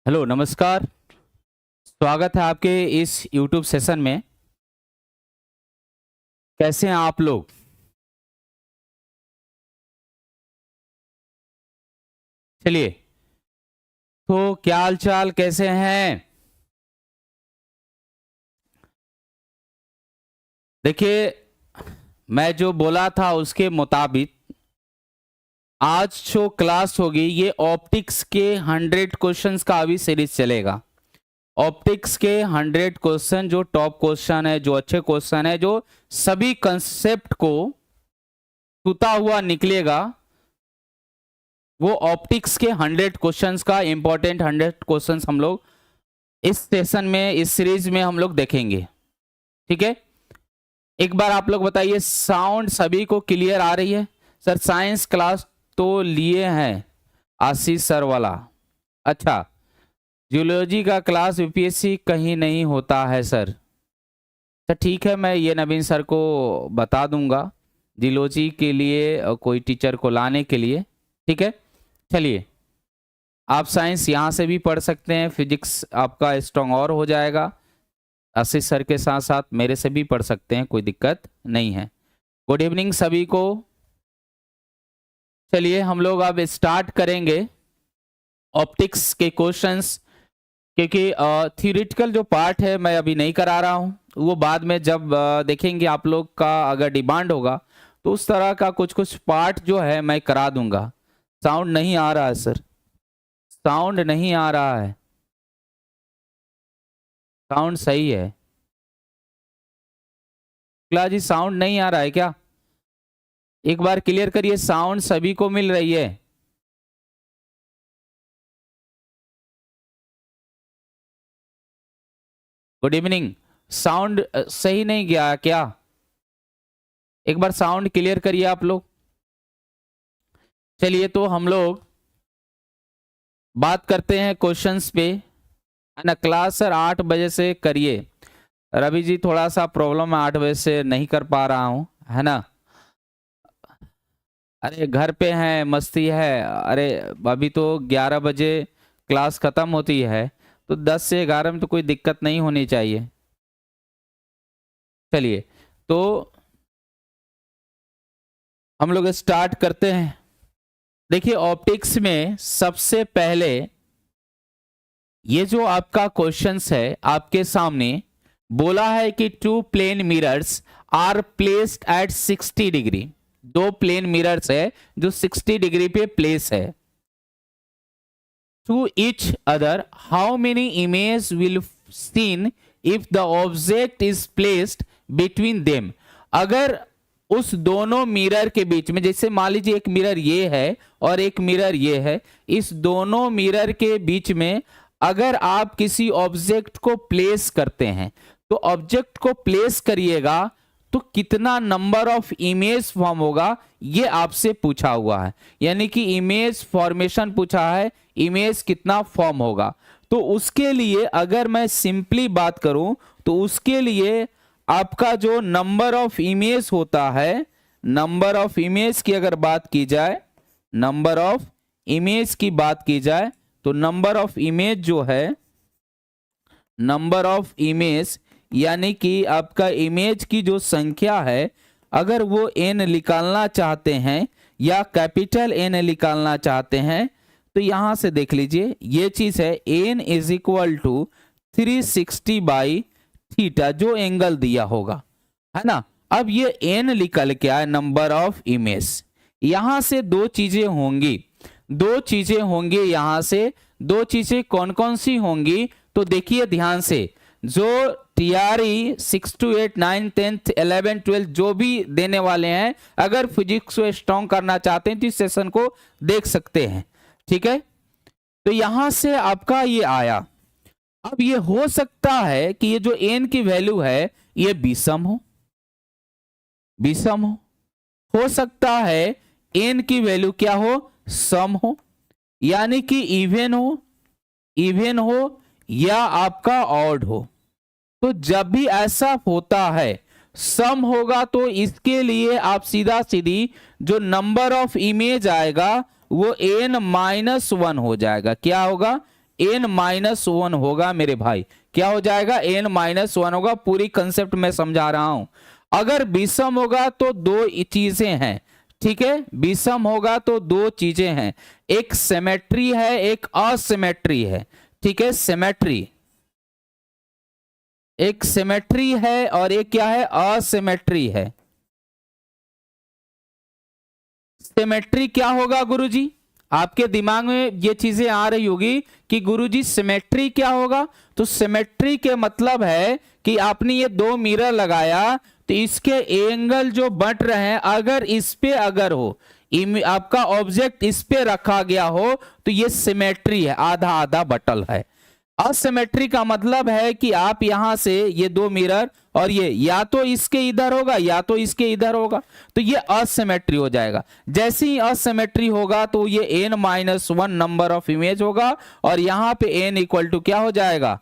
Hello नमस्कार। स्वागत है आपके इस YouTube सेशन में। कैसे हैं आप लोग? चलिए, तो क्या हाल चाल, कैसे हैं? देखिए, मैं जो बोला था उसके मुताबिक आज जो क्लास होगी ये ऑप्टिक्स के 100 क्वेश्चंस का अभी सीरीज चलेगा। ऑप्टिक्स के 100 क्वेश्चन जो टॉप क्वेश्चन है, जो अच्छे क्वेश्चन है, जो सभी कंसेप्ट को छूता हुआ निकलेगा, वो ऑप्टिक्स के 100 क्वेश्चंस का इंपॉर्टेंट 100 क्वेश्चंस हम लोग इस सेशन में, इस सीरीज में हम लोग देखेंगे। ठीक है, एक बार आप लोग बताइए, साउंड सभी को क्लियर आ रही है? सर साइंस क्लास तो लिए हैं आशीष सर वाला। अच्छा, जियोलॉजी का क्लास यूपीएससी कहीं नहीं होता है सर। अच्छा ठीक है, मैं ये नवीन सर को बता दूंगा जियोलॉजी के लिए कोई टीचर को लाने के लिए। ठीक है, चलिए, आप साइंस यहाँ से भी पढ़ सकते हैं, फिजिक्स आपका स्ट्रॉन्ग और हो जाएगा। आशीष सर के साथ साथ मेरे से भी पढ़ सकते हैं, कोई दिक्कत नहीं है। गुड इवनिंग सभी को। चलिए हम लोग अब स्टार्ट करेंगे ऑप्टिक्स के क्वेश्चंस, क्योंकि थियोरिटिकल जो पार्ट है मैं अभी नहीं करा रहा हूँ, वो बाद में जब देखेंगे आप लोग का अगर डिमांड होगा तो उस तरह का कुछ कुछ पार्ट जो है मैं करा दूंगा। साउंड नहीं आ रहा है सर, साउंड नहीं आ रहा है। साउंड सही है शुक्ला जी? साउंड नहीं आ रहा है क्या? एक बार क्लियर करिए, साउंड सभी को मिल रही है? Good evening. साउंड सही नहीं गया क्या? एक बार साउंड क्लियर करिए आप लोग। चलिए, तो हम लोग बात करते हैं क्वेश्चंस पे, है ना। क्लास सर 8 बजे से करिए। रवि जी थोड़ा सा प्रॉब्लम है, 8 बजे से नहीं कर पा रहा हूं, है ना। अरे घर पे हैं, मस्ती है। अरे अभी तो 11 बजे क्लास खत्म होती है, तो 10 से 11 में तो कोई दिक्कत नहीं होनी चाहिए। चलिए, तो हम लोग स्टार्ट करते हैं। देखिए, ऑप्टिक्स में सबसे पहले ये जो आपका क्वेश्चंस है आपके सामने, बोला है कि 2 plane mirrors are placed at 60 degree. 2 plane mirrors है जो 60 डिग्री पे प्लेस है to each other. How many image will seen if the object is placed between them. अगर उस दोनों मिरर के बीच में, जैसे मान लीजिए एक मिरर ये है और एक मिरर ये है, इस दोनों मिरर के बीच में अगर आप किसी ऑब्जेक्ट को प्लेस करते हैं, तो ऑब्जेक्ट को प्लेस करिएगा तो कितना नंबर ऑफ इमेज फॉर्म होगा, ये आपसे पूछा हुआ है। यानी कि इमेज फॉर्मेशन पूछा है, इमेज कितना फॉर्म होगा। तो उसके लिए अगर मैं सिंपली बात करूं तो उसके लिए आपका जो नंबर ऑफ इमेज होता है, नंबर ऑफ इमेज की अगर बात की जाए, नंबर ऑफ इमेज की बात की जाए, तो नंबर ऑफ इमेज जो है, नंबर ऑफ इमेज यानी कि आपका इमेज की जो संख्या है, अगर वो n निकालना चाहते हैं या कैपिटल N निकालना चाहते हैं, तो यहां से देख लीजिए, ये चीज है n is equal to 360 by theta, जो एंगल दिया होगा, है ना। अब ये n निकल के आए नंबर ऑफ इमेज। यहां से दो चीजें होंगी, दो चीजें होंगी यहां से। दो चीजें कौन कौन सी होंगी? तो देखिए ध्यान से, जो टीआरई 6 to 8 9 10 11 12 जो भी देने वाले हैं, अगर फिजिक्स को स्ट्रॉन्ग करना चाहते हैं तो इस सेशन को देख सकते हैं। ठीक है, तो यहां से आपका ये आया। अब ये हो सकता है कि ये जो n की वैल्यू है ये विषम हो, विषम हो सकता है n की वैल्यू क्या हो, सम हो, यानी कि इवन हो, इवन हो या आपका ऑड हो। तो जब भी ऐसा होता है, सम होगा, तो इसके लिए आप सीधा सीधी जो नंबर ऑफ इमेज आएगा वो n-1 हो जाएगा। क्या होगा? n-1 होगा मेरे भाई। क्या हो जाएगा? n-1 होगा। पूरी कंसेप्ट मैं समझा रहा हूं। अगर विषम होगा तो दो चीजें हैं, ठीक है, विषम होगा तो दो चीजें हैं, एक सिमेट्री है, एक असिमेट्री है, ठीक है, सिमेट्री, एक सिमेट्री है और एक क्या है? असिमेट्री है। सिमेट्री क्या होगा गुरुजी? आपके दिमाग में ये चीजें आ रही होगी कि गुरुजी सिमेट्री क्या होगा? तो सिमेट्री के मतलब है कि आपने ये दो मिरर लगाया तो इसके एंगल जो बट रहे हैं, अगर इस पे अगर हो, आपका ऑब्जेक्ट इस पे रखा गया हो तो ये सिमेट्री है, आधा आधा बटल है। असिमेट्री का मतलब है कि आप यहां से ये दो मिरर और ये या तो इसके इधर होगा या तो इसके इधर होगा, तो ये असिमेट्री हो जाएगा। जैसे ही असिमेट्री होगा तो ये n-1 नंबर ऑफ इमेज होगा और यहां पे n इक्वल टू क्या हो जाएगा?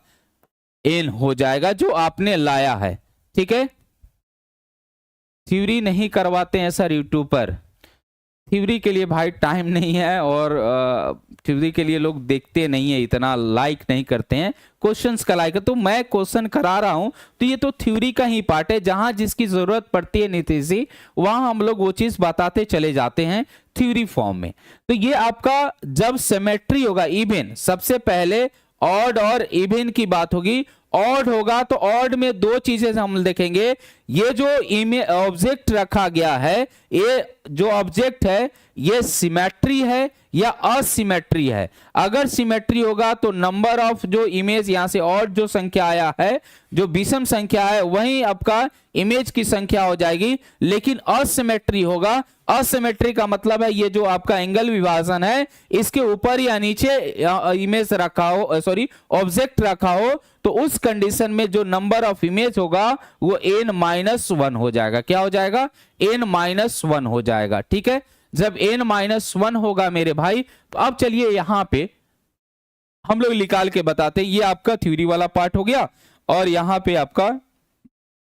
n हो जाएगा जो आपने लाया है, ठीक है। थ्योरी नहीं करवाते हैं सर यूट्यूब पर, थ्योरी के लिए भाई टाइम नहीं है और थ्योरी के लिए लोग देखते नहीं है, इतना लाइक नहीं करते हैं, क्वेश्चंस का लाइक है। तो मैं क्वेश्चन करा रहा हूं तो ये तो थ्योरी का ही पार्ट है, जहां जिसकी जरूरत पड़ती है नीतीश जी, वहां हम लोग वो चीज बताते चले जाते हैं थ्योरी फॉर्म में। तो ये आपका जब सिमेट्री होगा, इवन, सबसे पहले ऑड और इवन की बात होगी। ऑड होगा तो ऑड में दो चीजें हम देखेंगे, ये जो ऑब्जेक्ट रखा गया है, ये जो ऑब्जेक्ट है ये सिमेट्री है या असिमेट्री है। अगर सिमेट्री होगा तो नंबर ऑफ जो इमेज यहां से ऑड जो संख्या आया है, जो विषम संख्या है, वहीं आपका इमेज की संख्या हो जाएगी। लेकिन असिमेट्री होगा, असिमेट्री का मतलब है ये जो आपका एंगल विभाजन है, इसके ऊपर या नीचे इमेज रखा हो, सॉरी ऑब्जेक्ट रखा हो, तो उस कंडीशन में जो नंबर ऑफ इमेज होगा वो n-1 हो जाएगा। क्या हो जाएगा? n-1 हो जाएगा, ठीक है। जब n-1 होगा मेरे भाई, तो अब चलिए यहां पे हम लोग निकाल के बताते हैं। ये आपका थ्योरी वाला पार्ट हो गया और यहां पे आपका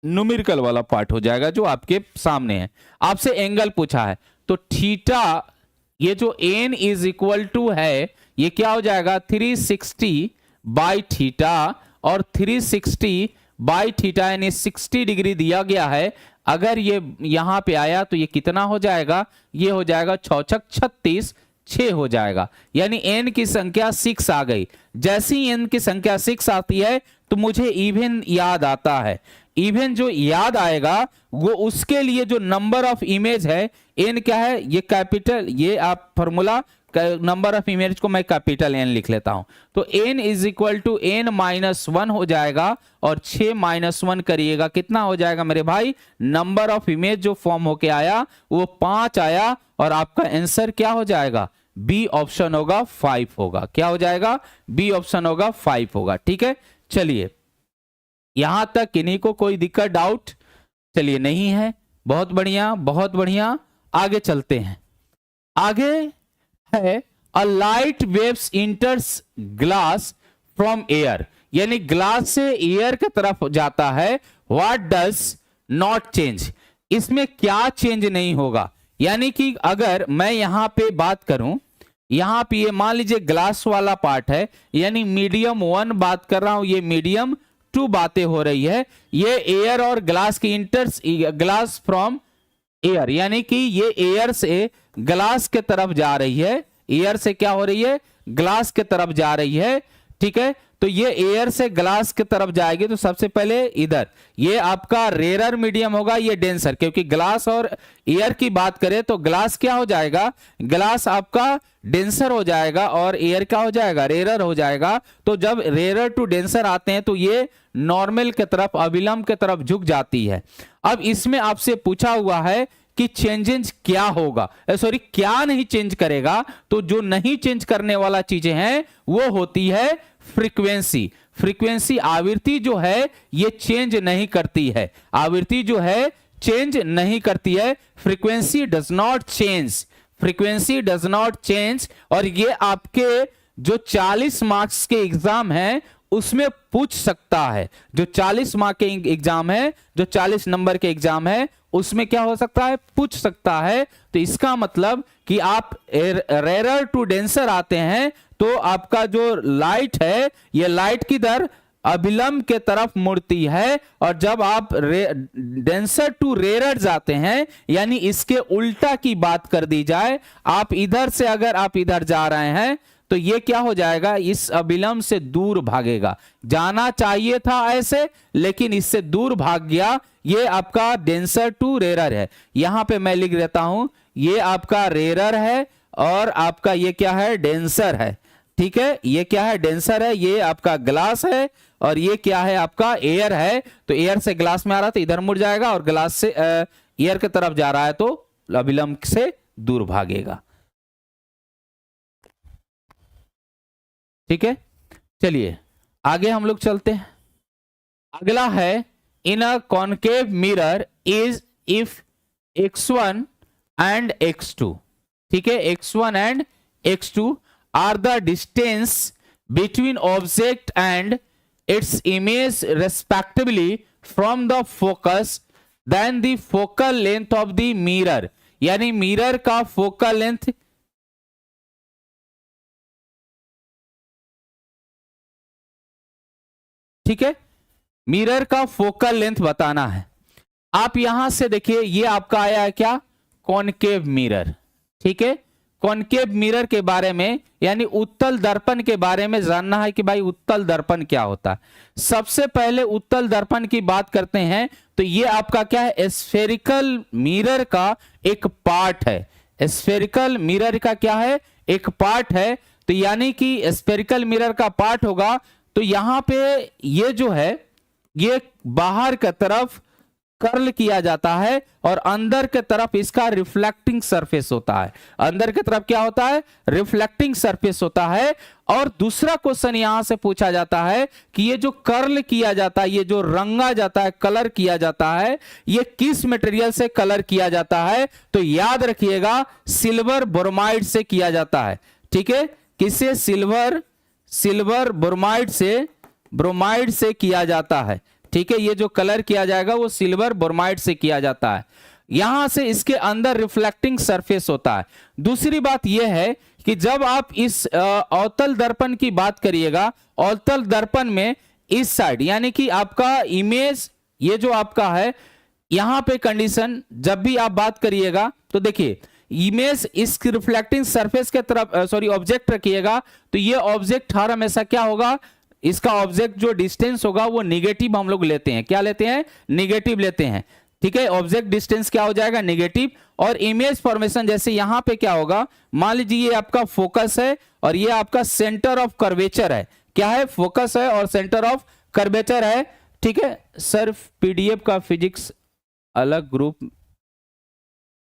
न्यूमेरिकल वाला पार्ट हो जाएगा जो आपके सामने है। आपसे एंगल पूछा है तो थीटा, ये जो n इज इक्वल टू है, ये क्या हो जाएगा? 360 बाई थीटा, और 360 बाई थीटा यानी 60 डिग्री दिया गया है। अगर ये यहां पे आया तो ये कितना हो जाएगा? ये हो जाएगा 6 36, 6 हो जाएगा, यानी n की संख्या 6 आ गई। जैसे ही n की संख्या 6 आती है तो मुझे इवन याद आता है। इवन जो याद आएगा वो उसके लिए जो नंबर ऑफ इमेज है, n क्या है? ये कैपिटल, ये आप फॉर्मूला, नंबर ऑफ इमेज को मैं कैपिटल n लिख लेता हूं, तो n is equal to n-1 हो जाएगा। और 6-1 करिएगा, कितना हो जाएगा मेरे भाई? नंबर ऑफ इमेज जो फॉर्म होके आया वो 5 आया और आपका आंसर क्या हो जाएगा? बी ऑप्शन होगा, 5 होगा। क्या हो जाएगा? बी ऑप्शन होगा, 5 होगा, ठीक है। चलिए यहां तक किन्हीं को कोई दिक्कत, डाउट? चलिए नहीं है, बहुत बढ़िया, बहुत बढ़िया। आगे चलते हैं। आगे है a light waves enters glass from air, यानी ग्लास से एयर की तरफ जाता है। व्हाट डज नॉट चेंज, इसमें क्या चेंज नहीं होगा? यानी कि अगर मैं यहां पे बात करूं, यहां पे ये मान लीजिए ग्लास वाला पार्ट है, यानी मीडियम 1 बात कर रहा हूं, ये मीडियम 2 बातें हो रही है। ये एयर और ग्लास की इंटर्स, ग्लास फ्रॉम एयर, यानी कि ये एयर से ग्लास के तरफ जा रही है। एयर से क्या हो रही है? ग्लास के तरफ जा रही है, ठीक है। तो ये एयर से ग्लास की तरफ जाएगी तो सबसे पहले इधर ये आपका रेयर मीडियम होगा, ये डेंसर, क्योंकि ग्लास और एयर की बात करें तो ग्लास क्या हो जाएगा? ग्लास आपका डेंसर हो जाएगा और एयर क्या हो जाएगा? रेयर हो जाएगा। तो जब रेयर टू डेंसर आते हैं तो ये नॉर्मल की तरफ, अविलंब की तरफ झुक जाती है। अब इसमें आपसे पूछा हुआ है कि चेंजेस क्या होगा, सॉरी क्या नहीं चेंज करेगा। तो जो नहीं चेंज करने वाला चीजें हैं वो होती है फ्रीक्वेंसी। फ्रीक्वेंसी, आवृत्ति जो है ये चेंज नहीं करती है, आवृत्ति जो है चेंज नहीं करती है। Frequency does not change, frequency does not change. और ये आपके जो 40 मार्क्स के एग्जाम है उसमें पूछ सकता है। जो 40 मार्क के एग्जाम है, जो 40 नंबर के एग्जाम है उसमें क्या हो सकता है, पूछ सकता है। तो इसका मतलब कि आप रेरर टू डेंसर आते हैं तो आपका जो लाइट है ये लाइट किधर, अभिलंब के तरफ मुड़ती है। और जब आप डेंसर टू रेरर जाते हैं यानी इसके उल्टा की बात कर दी जाए, आप इधर से अगर आप इधर जा रहे हैं तो ये क्या हो जाएगा, इस अभिलंब से दूर भागेगा। जाना चाहिए था ऐसे लेकिन इससे दूर भाग गया, ये आपका डेंसर टू रेरर है। यहां पे मैं लिख देता हूं, ये आपका रेरर है और आपका ये क्या है, डेंसर है। ठीक है, ये क्या है, डेंसर है, ये आपका ग्लास है और ये क्या है, आपका एयर है। तो एयर से ग्लास में आ रहा तो इधर मुड़ जाएगा और ग्लास से एयर की तरफ जा रहा है तो अभिलंब से दूर भागेगा। ठीक है, चलिए आगे हम लोग चलते हैं। अगला है, in a concave mirror is if x1 and x2, ठीक है, x1 and x2 are the distance between object and its image respectively from the focus, then the focal length of the mirror, यानी mirror का focal length ठीक है, mirror का focal length बताना है। आप यहां से देखिए ये आपका आया है क्या, कॉनकेव मिरर। ठीक है, कॉनकेव मिरर के बारे में यानी उत्तल दर्पण के बारे में जानना है कि भाई उत्तल दर्पण क्या होता है। सबसे पहले उत्तल दर्पण की बात करते हैं तो ये आपका क्या है, स्फेरिकल मिरर का एक पार्ट है। स्फेरिकल मिरर का क्या है, एक पार्ट है। तो यानी कि स्फेरिकल मिरर का पार्ट होगा तो यहां पे ये जो है ये बाहर की तरफ कर्ल किया जाता है और अंदर के तरफ इसका रिफ्लेक्टिंग सरफेस होता है। अंदर की तरफ क्या होता है, रिफ्लेक्टिंग सरफेस होता है। और दूसरा क्वेश्चन यहां से पूछा जाता है कि ये जो कर्ल किया जाता है, ये जो रंगा जाता है, कलर किया जाता है, ये किस मटेरियल से कलर किया जाता है। तो याद रखिएगा सिल्वर ब्रोमाइड से किया जाता है। ठीक है, किससे, सिल्वर ब्रोमाइड से किया जाता है। ठीक है, ये जो कलर किया जाएगा वो सिल्वर ब्रोमाइड से किया जाता है। यहां से इसके अंदर रिफ्लेक्टिंग सरफेस होता है। दूसरी बात यह है कि जब आप इस अवतल दर्पण की बात करिएगा, अवतल दर्पण में इस साइड यानी कि आपका इमेज ये जो आपका है, यहां पे कंडीशन जब भी आप बात करिएगा तो देखिए इमेज इस रिफ्लेक्टिंग सरफेस के तरफ ऑब्जेक्ट रखिएगा तो ये ऑब्जेक्ट हर हमेशा क्या होगा, इसका ऑब्जेक्ट जो डिस्टेंस होगा वो निगेटिव हम लोग लेते हैं। क्या लेते हैं, निगेटिव लेते हैं। ठीक है, ऑब्जेक्ट डिस्टेंस क्या हो जाएगा, निगेटिव। और इमेज फॉर्मेशन जैसे यहां पे क्या होगा, मान लीजिए ये आपका फोकस है और ये आपका सेंटर ऑफ कर्वेचर है। क्या है, फोकस है और सेंटर ऑफ कर्वेचर है। ठीक है सर, पीडीएफ का फिजिक्स अलग ग्रुप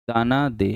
दाना दे।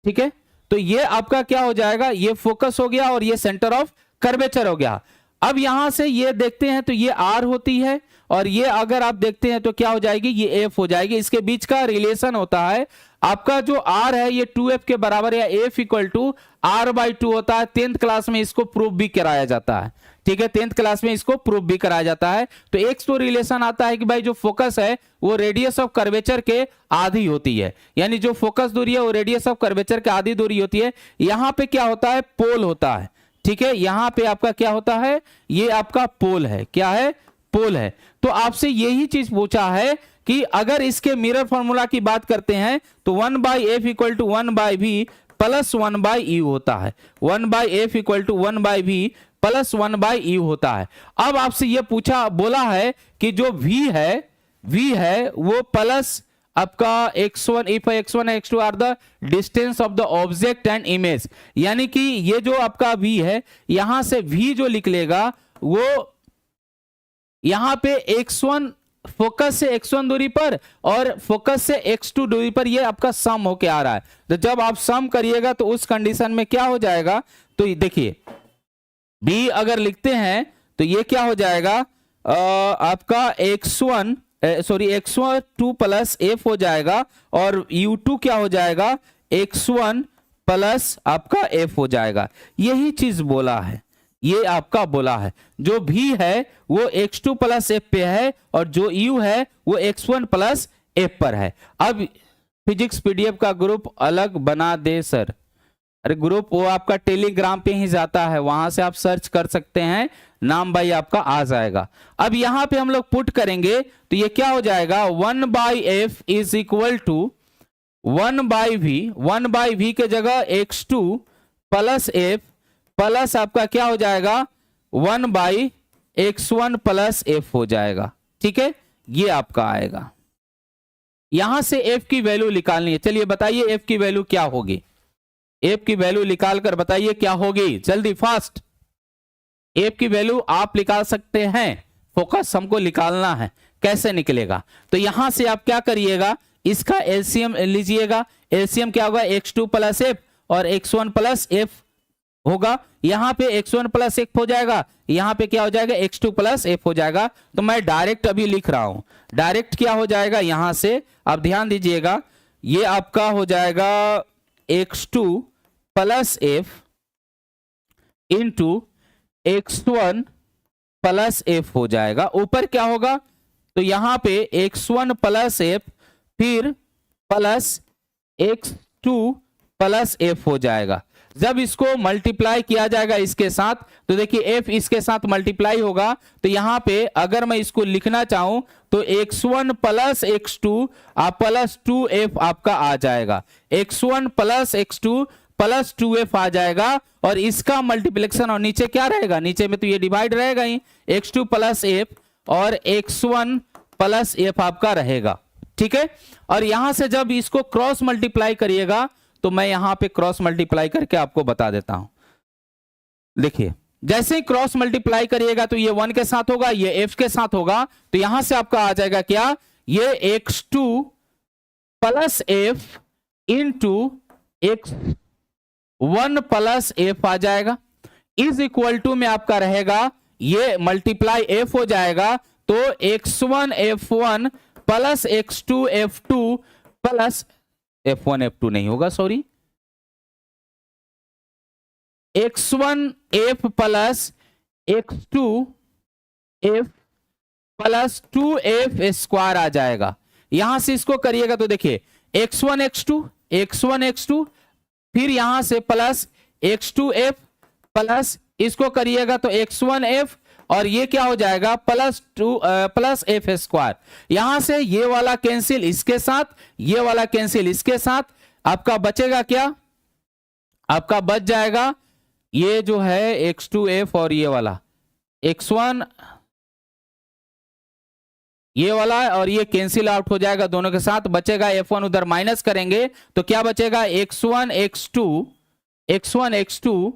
ठीक है, तो ये आपका क्या हो जाएगा, ये फोकस हो गया और ये सेंटर ऑफ कर्वेचर हो गया। अब यहां से ये देखते हैं तो ये आर होती है और ये अगर आप देखते हैं तो क्या हो जाएगी, ये एफ हो जाएगी। इसके बीच का रिलेशन होता है आपका जो आर है ये 2f के बराबर या एफ इक्वल टू r/2 होता है। 10th क्लास में इसको प्रूफ भी कराया जाता है। ठीक है, 10th क्लास में इसको प्रूफ भी कराया जाता है। तो एक तो रिलेशन आता है कि भाई जो फोकस है वो रेडियस ऑफ कर्वेचर के आधी होती है, यानी जो फोकस दूरी है वो रेडियस ऑफ कर्वेचर के आधी दूरी होती है। यहां पे क्या होता है, पोल होता है। ठीक है, यहां पे आपका क्या होता है, ये आपका पोल है। क्या है, पोल है। तो आपसे यही चीज पूछा है कि अगर इसके मिरर फॉर्मूला की बात करते हैं तो 1/f equal to 1/v plus 1/u होता है। 1/f equal to 1/v plus 1/u होता है। अब आपसे यह पूछा बोला है कि जो v है वो प्लस आपका x1, if x1 and x2 are the distance of the object and image, यानी कि ये जो आपका v है यहां से v जो लिख लेगा वो यहां पे x1 फोकस से x1 दूरी पर और फोकस से x2 दूरी पर ये आपका सम होके आ रहा है। तो जब आप सम करिएगा तो उस कंडीशन में क्या हो जाएगा, तो देखिए b अगर लिखते हैं तो ये क्या हो जाएगा आपका x1 2 प्लस f हो जाएगा और u2 क्या हो जाएगा, x1 प्लस आपका f हो जाएगा। यही चीज बोला है, ये आपका बोला है। जो v है वो x2 प्लस f पे है और जो u है वो x1 प्लस एफ पर है। अब फिजिक्स पीडीएफ का ग्रुप अलग बना दे सर। अरे ग्रुप वो आपका टेलीग्राम पे ही जाता है, वहां से आप सर्च कर सकते हैं, नाम भाई आपका आ जाएगा। अब यहां पे हम लोग पुट करेंगे तो ये क्या हो जाएगा, 1/f is equal to 1/v, 1/v के जगह x2 प्लस f प्लस आपका क्या हो जाएगा 1/x1 प्लस f हो जाएगा। ठीक है, ये आपका आएगा। यहां से f की वैल्यू निकालनी है। चलिए बताइए f की वैल्यू क्या होगी, f की वैल्यू निकाल कर बताइए क्या होगी, जल्दी फास्ट। f की वैल्यू आप निकाल सकते हैं, फोकस हमको निकालना है, कैसे निकलेगा। तो यहां से आप क्या करिएगा, इसका एलसीएम लीजिएगा। एलसीएम क्या होगा, x2 प्लस f और x1 प्लस f होगा। यहां पे x1 प्लस f हो जाएगा, यहां पे क्या हो जाएगा x2 प्लस f हो जाएगा। तो मैं डायरेक्ट अभी लिख रहा हूं, डायरेक्ट क्या हो जाएगा यहां से, आप ध्यान दीजिएगा, ये आपका हो जाएगा x2 plus f into x1 plus f हो जाएगा। ऊपर क्या होगा, तो यहां पे x1 प्लस f फिर प्लस x2 प्लस f हो जाएगा। जब इसको मल्टीप्लाई किया जाएगा इसके साथ, तो देखिए f इसके साथ मल्टीप्लाई होगा, तो यहां पे अगर मैं इसको लिखना चाहूं तो x1 plus x2 plus 2f आपका आ जाएगा, x1 plus x2 plus 2f आ जाएगा। और इसका मल्टीप्लिकेशन और नीचे क्या रहेगा, नीचे में तो ये डिवाइड रहेगा ही, x2 प्लस f और x1 प्लस f आपका रहेगा। ठीक है, और यहां से जब इसको क्रॉस मल्टीप्लाई करिएगा, तो मैं यहां पे क्रॉस मल्टीप्लाई करके आपको बता देता हूं। देखिए जैसे ही क्रॉस मल्टीप्लाई करिएगा तो ये 1 के साथ होगा, ये f के साथ होगा, तो यहां से आपका आ जाएगा क्या, ये x2 plus f into x1 plus f आ जाएगा, इज इक्वल टू में आपका रहेगा, ये मल्टीप्लाई f हो जाएगा, तो x1 f1 plus x2 f2 plus f1 f2 नहीं होगा, sorry, x1 f plus x2 f plus 2f square आ जाएगा। यहां से इसको करिएगा तो देखिए x1 x2 फिर यहां से प्लस x2f प्लस इसको करिएगा तो x1f और ये क्या हो जाएगा प्लस 2 प्लस f स्क्वायर। यहां से ये वाला कैंसिल इसके साथ, ये वाला कैंसिल इसके साथ, आपका बचेगा क्या, आपका बच जाएगा ये जो है x2f और ये वाला x1 ये वाला, और ये कैंसिल आउट हो जाएगा दोनों के साथ, बचेगा f1, उधर माइनस करेंगे तो क्या बचेगा x1 x2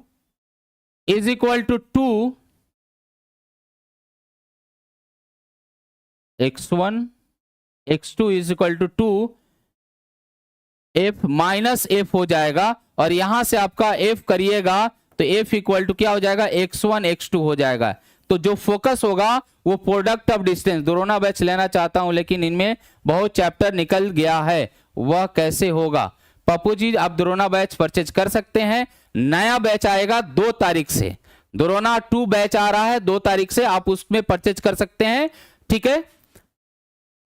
is equal to 2 x1 x2 is equal to 2 f minus f हो जाएगा, और यहां से आपका f करिएगा तो f इक्वल टू क्या हो जाएगा x1 x2 हो जाएगा। तो जो फोकस होगा वो प्रोडक्ट ऑफ डिस्टेंस, दोनों बैच लेना चाहता हूं लेकिन इनमें बहुत चैप्टर निकल गया है, वह कैसे होगा। पप्पू जी आप दोनों बैच परचेज कर सकते हैं, नया बैच आएगा 2 तारीख से, दोनों 2 बैच आ रहा है 2 तारीख से, आप उसमें परचेज कर सकते हैं। ठीक है,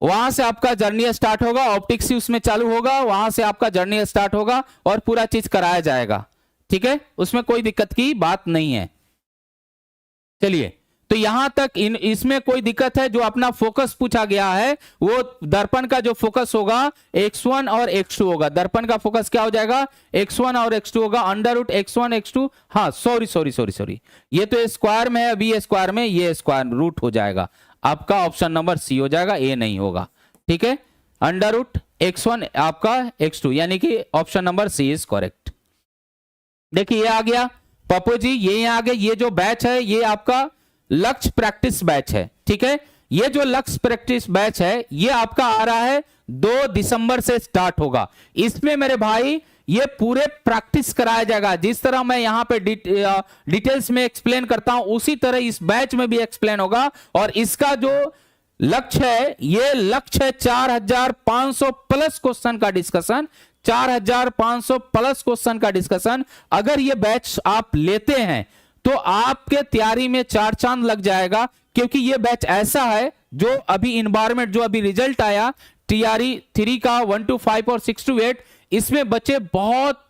वहां से आपका जर्नी स्टार्ट होगा, ऑप्टिक्स उसमें चालू होगा, वहां से आपका जर्नी स्टार्ट होगा और पूरा चीज कराया जाएगा। ठीक है, उसमें कोई दिक्कत की बात नहीं है। चलिए, तो यहां तक इसमें कोई दिक्कत है, जो अपना फोकस पूछा गया है वो दर्पण का जो फोकस होगा x1 और x2 होगा। दर्पण का फोकस क्या हो जाएगा x1 और x2 होगा, अंडर रूट x1 x2, हाँ सॉरी ये तो स्क्वायर में है, अभी स्क्वायर में ये स्क्वायर रूट हो जाएगा, आपका ऑप्शन नंबर सी हो जाएगा, ए नहीं होगा। ठीक है, अंडर रूट x1 आपका x2, यानी कि option number C is correct. देखिए ये आ गया पप्पू जी, ये आ गया, ये जो बैच है ये आपका लक्ष्य प्रैक्टिस बैच है। ठीक है, ये जो लक्ष्य प्रैक्टिस बैच है ये आपका आ रहा है 2 दिसंबर से स्टार्ट होगा। इसमें मेरे भाई ये पूरे प्रैक्टिस कराया जाएगा, जिस तरह मैं यहां पे डिटेल्स में एक्सप्लेन करता हूं उसी तरह इस बैच में भी एक्सप्लेन होगा। और इसका जो लक्ष्य है, ये लक्ष्य है 4500 प्लस क्वेश्चन का डिस्कशन, 4500 प्लस क्वेश्चन का डिस्कशन। अगर ये बैच आप लेते हैं तो आपके तैयारी में 4 चांद लग जाएगा, क्योंकि ये बैच ऐसा है जो अभी इन्वायरमेंट जो अभी रिजल्ट आया TRE 3 का 1 to 5 और 6 to 8, इसमें बच्चे बहुत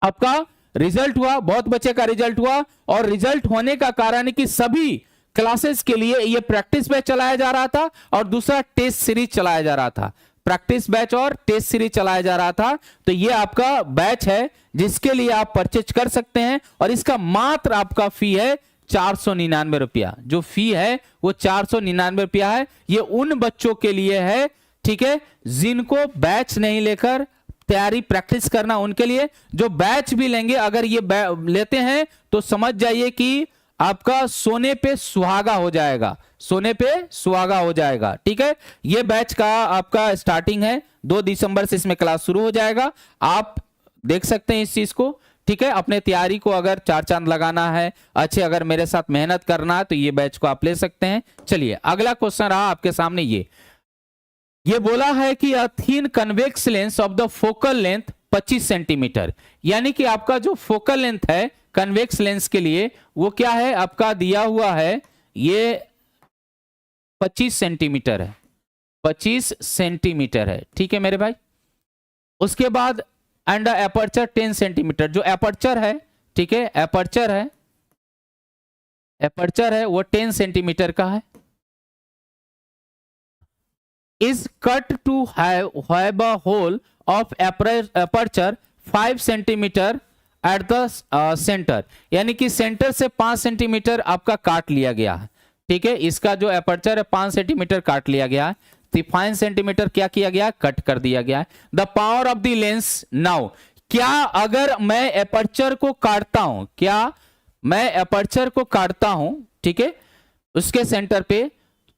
आपका रिजल्ट हुआ, बहुत बच्चे का रिजल्ट हुआ। और रिजल्ट होने का कारण है कि सभी क्लासेस के लिए ये प्रैक्टिस बैच चलाया जा रहा था और दूसरा टेस्ट सीरीज चलाया जा रहा था। प्रैक्टिस बैच और टेस्ट सीरीज चलाया जा रहा था। तो ये आपका बैच है जिसके लिए आप परचेज कर सकते हैं और इसका मात्र आपका फी है 499 रुपया। जो फी है वो 499 रुपया है। ये उन बच्चों के लिए है, ठीक है, जिनको बैच नहीं लेकर तैयारी प्रैक्टिस करना, उनके लिए। जो बैच भी लेंगे, अगर ये लेते हैं तो समझ जाइए कि आपका सोने पे सुहागा हो जाएगा, सोने पे सुहागा हो जाएगा, ठीक है। ये बैच का आपका स्टार्टिंग है 2 दिसंबर से इसमें क्लास शुरू हो जाएगा। आप देख सकते हैं इस चीज को, ठीक है। अपने तैयारी को अगर 4 चांद लगाना है, अच्छे अगर मेरे साथ मेहनत करना है, तो ये बैच को आप ले सकते हैं। चलिए अगला क्वेश्चन रहा आपके सामने। ये बोला है कि a thin convex lens of the focal length 25 centimetre, यानी कि आपका जो फोकल लेंथ है कन्वेक्स लेंस के लिए वो क्या है, आपका दिया हुआ है ये 25 सेंटीमीटर है, 25 सेंटीमीटर है, ठीक है मेरे भाई। उसके बाद एंड एपर्चर 10 सेंटीमीटर, जो एपर्चर है, ठीक है, एपर्चर है वो 10 सेंटीमीटर का है। is cut to have a hole of aperture 5 centimetre at the centre, यानी कि सेंटर से 5 सेंटीमीटर आपका काट लिया गया है, ठीक है। इसका जो एपर्चर है 5 सेंटीमीटर काट लिया गया है, तो 5 सेंटीमीटर क्या किया गया, कट कर दिया गया है। The power of the lens now, क्या अगर मैं एपर्चर को काटता हूं, क्या मैं एपर्चर को काटता हूं, ठीक है, उसके सेंटर पे,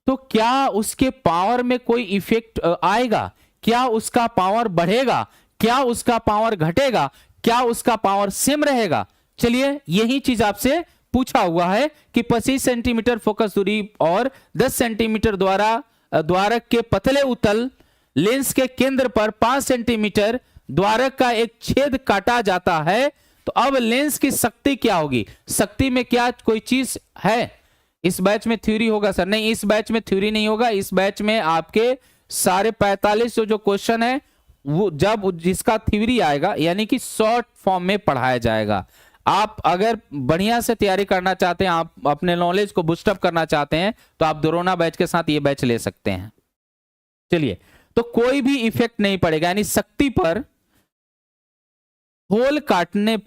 तो क्या उसके पावर में कोई इफेक्ट आएगा, क्या उसका पावर बढ़ेगा, क्या उसका पावर घटेगा, क्या उसका पावर सेम रहेगा। चलिए यही चीज आपसे पूछा हुआ है कि 25 सेंटीमीटर फोकस दूरी और 10 सेंटीमीटर द्वारक के पतले उत्तल लेंस के केंद्र पर 5 सेंटीमीटर द्वारक का एक छेद काटा जाता है, तो अब लेंस की शक्ति क्या होगी। शक्ति में क्या कोई चीज है, इस बैच में थ्योरी होगा सर, नहीं इस बैच में थ्योरी नहीं होगा। इस बैच में आपके सारे 45 जो क्वेश्चन है वो जब जिसका थ्योरी आएगा, यानी कि शॉर्ट फॉर्म में पढ़ाया जाएगा। आप अगर बढ़िया से तैयारी करना चाहते हैं, आप अपने नॉलेज को बूस्टअप करना चाहते हैं, तो आप दोरोना बैच के साथ ये बैच ले सकते हैं। चलिए, तो कोई भी इफेक्ट नहीं पड़ेगा, यानी शक्ति पर होल काटने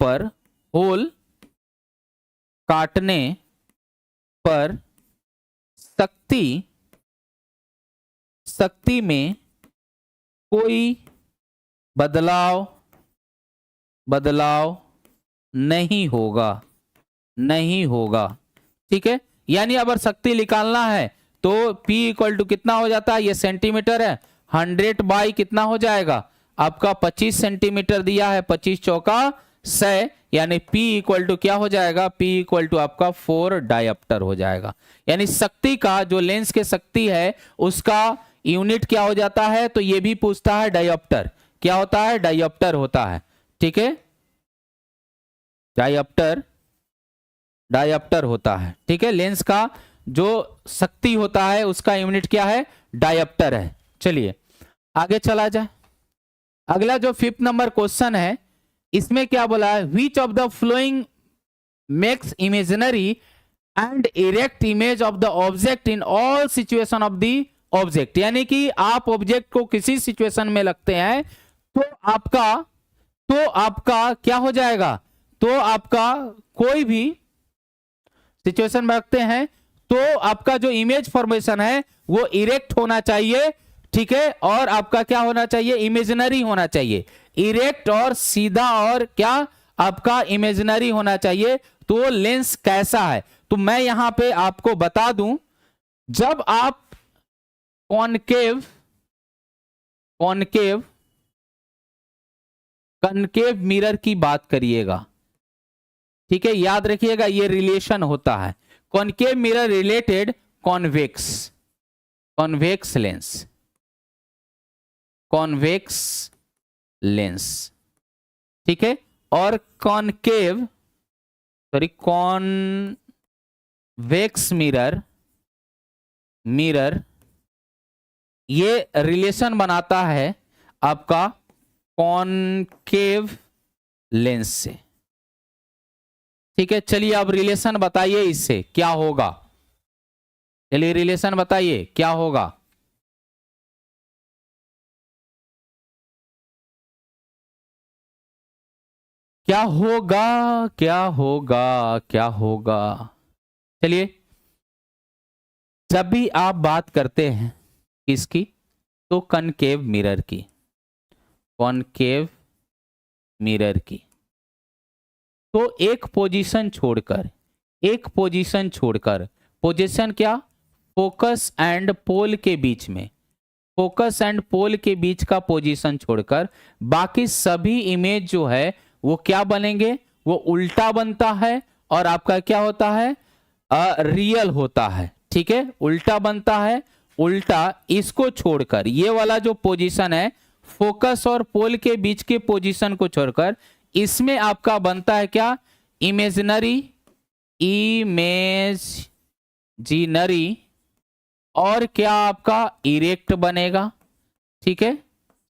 पर शक्ति में कोई बदलाव नहीं होगा, ठीक है। यानी अगर शक्ति निकालना है तो P इक्वल टू कितना हो जाता है, ये सेंटीमीटर है, 100 बाई कितना हो जाएगा आपका 25 सेंटीमीटर दिया है, 25 चौका 100, यानी P इक्वल टू क्या हो जाएगा, P इक्वल टू आपका 4 डायोप्टर हो जाएगा। यानी शक्ति का जो लेंस के शक्ति है उसका यूनिट क्या हो जाता है, तो ये भी पूछता है डायोप्टर, क्या होता है, डायोप्टर होता है, ठीक है, डायोप्टर होता है, ठीक है। लेंस का जो शक्ति होता है उसका यूनिट क्या है, डायोप्टर है। चलिए आगे चला जाए। अगला जो 5th नंबर क्वेश्चन है, इसमें क्या बोला है, which of the flowing makes imaginary and erect image of the object in all situation of the object, यानी कि आप ऑब्जेक्ट को किसी सिचुएशन में लगते हैं तो आपका क्या हो जाएगा, तो आपका कोई भी सिचुएशन में रखते हैं तो आपका जो इमेज फॉर्मेशन है वो इरेक्ट होना चाहिए, ठीक है, और आपका क्या होना चाहिए, इमेजिनरी होना चाहिए, इरेक्ट और सीधा और क्या आपका इमेजिनरी होना चाहिए। तो लेंस कैसा है, तो मैं यहां पे आपको बता दूं, जब आप कॉनकेव मिरर की बात करिएगा, ठीक है, याद रखिएगा ये रिलेशन होता है, concave mirror related convex lens, ठीक है, और कॉन्वेक्स मिरर ये रिलेशन बनाता है आपका कॉनकेव लेंस से। ठीक है, चलिए अब रिलेशन बताइए इससे क्या होगा। चलिए रिलेशन बताइए क्या होगा। क्या होगा, क्या होगा, क्या होगा। चलिए, जब भी आप बात करते हैं किसकी, तो कनकेव मिरर की, कॉनकेव मिरर की, तो एक पोजीशन छोड़कर, एक पोजीशन छोड़कर, पोजीशन क्या, फोकस एंड पोल के बीच में, फोकस एंड पोल के बीच का पोजीशन छोड़कर बाकी सभी इमेज जो है वो क्या बनेंगे, वो उल्टा बनता है और आपका क्या होता है, रियल होता है। ठीक है, उल्टा बनता है, उल्टा इसको छोड़कर, ये वाला जो पोजीशन है फोकस और पोल के बीच के पोजीशन को छोड़कर, इसमें आपका बनता है क्या, इमेजिनरी, इमेजिनरी, और क्या आपका इरेक्ट बनेगा। ठीक है,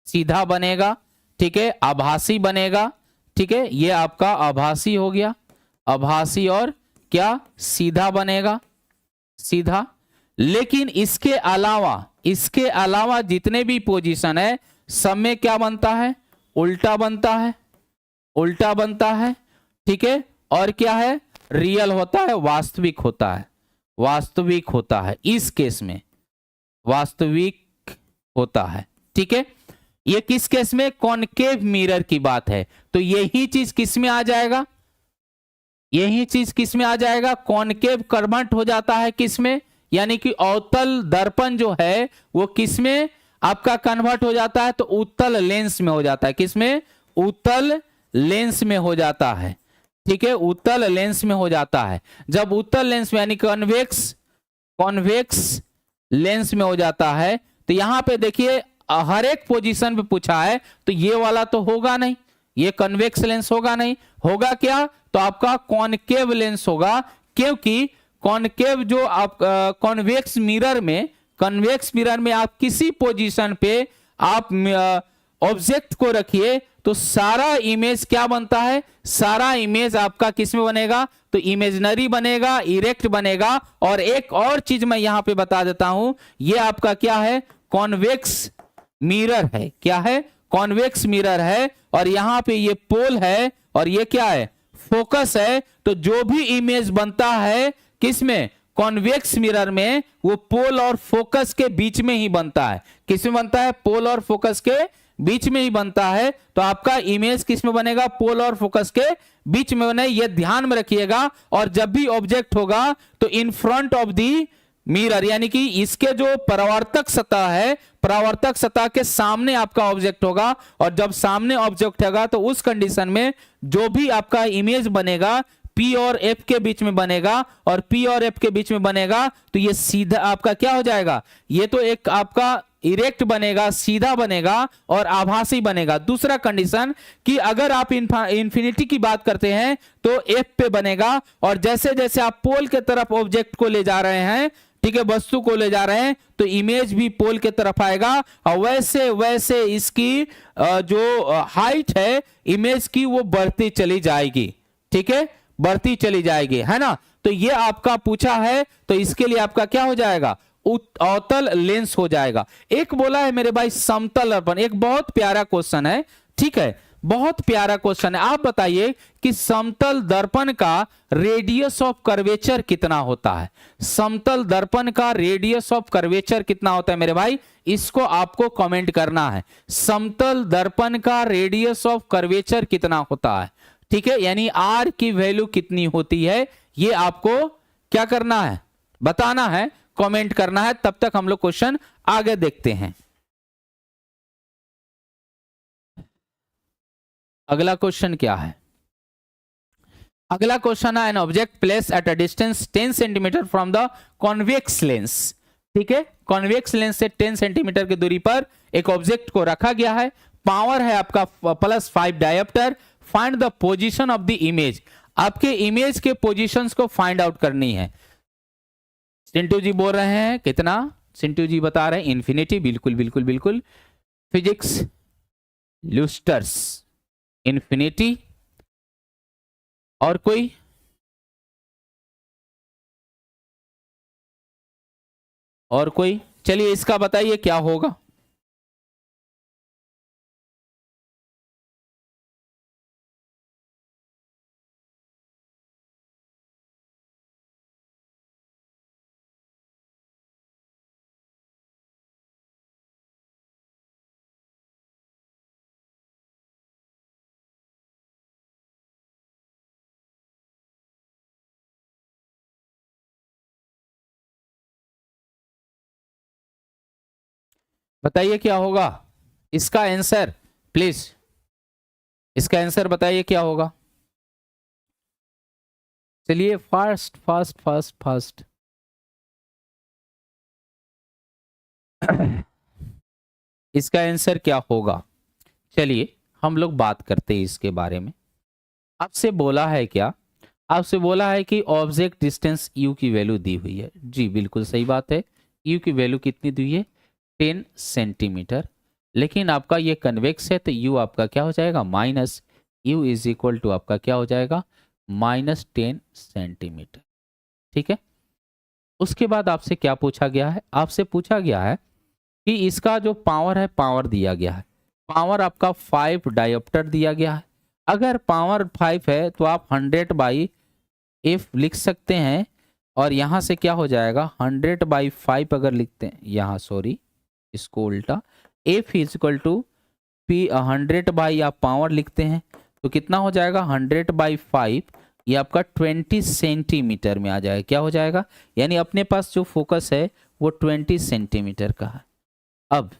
सीधा बनेगा। ठीक है, आभासी बनेगा। ठीक है, ये आपका आभासी हो गया, आभासी, और क्या सीधा बनेगा, सीधा। लेकिन इसके अलावा जितने भी पोजीशन है सब में क्या बनता है, उल्टा बनता है, उल्टा बनता है। ठीक है, और क्या है, रियल होता है, वास्तविक होता है, वास्तविक होता है, इस केस में वास्तविक होता है। ठीक है, ये किस केस में, कॉनकेव मिरर की बात है। तो यही चीज किस में आ जाएगा, यही चीज किस में आ जाएगा, कॉनकेव कन्वर्ट हो जाता है किस में, यानी कि अवतल दर्पण जो है वो किस में आपका कन्वर्ट हो जाता है, तो उत्तल लेंस में हो जाता है। किस में, उत्तल लेंस में हो जाता है। ठीक है, उत्तल लेंस में हो जाता है। जब उत्तल लेंस में यानी कॉन्वेक्स, कॉन्वेक्स लेंस में हो जाता है, तो यहां पे देखिए हर एक पोजीशन पे पूछा है, तो ये वाला तो होगा नहीं, ये कन्वेक्स लेंस होगा नहीं, होगा क्या, तो आपका कॉनकेव लेंस होगा। क्योंकि कॉनकेव जो आप कॉन्वेक्स मिरर में, कन्वेक्स मिरर में आप किसी पोजीशन पे आप ऑब्जेक्ट को रखिए तो सारा इमेज क्या बनता है, सारा इमेज आपका किस में बनेगा, तो इमेजिनरी बनेगा, इरेक्ट बनेगा। और एक और चीज मैं यहां पे बता देता हूं, ये आपका क्या है, कॉन्वेक्स मिरर है। क्या है, कॉन्वेक्स मिरर है, और यहां पे ये पोल है और ये क्या है, फोकस है। तो जो भी इमेज बनता है किसमें, कॉन्वेक्स मिरर में, वो पोल और फोकस के बीच में ही बनता है। किसमें बनता है, पोल और फोकस के बीच में ही बनता है। तो आपका इमेज किसमें बनेगा, पोल और फोकस के बीच में बने, ये ध्यान में रखिएगा। और जब भी ऑब्जेक्ट होगा तो in front of the mirror, यानी कि इसके जो परावर्तक सतह है, परावर्तक सतह के सामने आपका ऑब्जेक्ट होगा। और जब सामने ऑब्जेक्ट होगा तो उस कंडीशन में जो भी आपका इमेज बनेगा P और F के बीच में बनेगा, और P और F के बीच में बनेगा तो ये सीधा आपका क्या हो जाएगा, ये तो एक आपका इरेक्ट बनेगा, सीधा बनेगा और आभासी बनेगा। दूसरा कंडीशन कि अगर आप इंफिनिटी की बात करते हैं तो F पे बनेगा, और जैसे जैसे आप पोल के तरफ ऑब्जेक्ट को ले जा रहे हैं, ठीक है, वस्तु को ले जा रहे हैं, तो इमेज भी पोल के तरफ आएगा। और वैसे वैसे इसकी जो हाइट है इमेज की वो बढ़ती चली जाएगी। ठीक है, बढ़ती चली जाएगी, है ना। तो ये आपका पूछा है, तो इसके लिए आपका क्या हो जाएगा, अवतल लेंस हो जाएगा। एक बोला है मेरे भाई समतल दर्पण, एक बहुत प्यारा क्वेश्चन है। ठीक है, बहुत प्यारा क्वेश्चन है। आप बताइए कि समतल दर्पण का रेडियस ऑफ कर्वेचर कितना होता है, समतल दर्पण का रेडियस ऑफ कर्वेचर कितना होता है मेरे भाई, इसको आपको कमेंट करना है। समतल दर्पण का रेडियस ऑफ कर्वेचर कितना होता है, ठीक है, यानी आर की वैल्यू कितनी होती है, ये आपको क्या करना है, बताना है, कमेंट करना है। तब तक हम लोग क्वेश्चन आगे देखते हैं। अगला क्वेश्चन क्या है, अगला क्वेश्चन है an object place at a distance 10 centimetre from the convex lens. ठीक है, कॉन्वेक्स लेंस से 10 सेंटीमीटर की दूरी पर एक ऑब्जेक्ट को रखा गया है। पावर है आपका +5 dioptre. Find the position of the image, आपके इमेज के पोजीशंस को फाइंड आउट करनी है। चिंटू जी बोल रहे हैं कितना सिंटू जी बता रहे हैं इन्फिनिटी, बिल्कुल बिल्कुल बिल्कुल। फिजिक्स लूस्टर्स, इन्फिनिटी। और कोई? और कोई? चलिए इसका बताइए क्या होगा। बताइए क्या होगा इसका आंसर, प्लीज इसका आंसर बताइए क्या होगा। चलिए फास्ट फास्ट फास्ट फास्ट। इसका आंसर क्या होगा? चलिए हम लोग बात करते हैं इसके बारे में। आपसे बोला है क्या? आपसे बोला है कि ऑब्जेक्ट डिस्टेंस u की वैल्यू दी हुई है। जी बिल्कुल सही बात है। u की वैल्यू कितनी दी हुई है? 10 सेंटीमीटर। लेकिन आपका ये कन्वेक्स है तो u आपका क्या हो जाएगा? Minus u is equal to आपका क्या हो जाएगा? -10 सेंटीमीटर। ठीक है। उसके बाद आपसे क्या पूछा गया है? आपसे पूछा गया है कि इसका जो पावर है, पावर दिया गया है। पावर आपका 5 डायोप्टर दिया गया है। अगर पावर 5 है तो आप 100/f लिख सकते हैं। और यहां से क्या हो जाएगा? 100/5 अगर लिखते हैं यहाँ, सॉरी इसको उल्टा, f is equal to p 100 आप पावर लिखते हैं तो कितना हो जाएगा? 100/5 ये आपका 20 सेंटीमीटर में आ जाएगा। क्या हो जाएगा? यानी अपने पास जो फोकस है वो 20 सेंटीमीटर का है। अब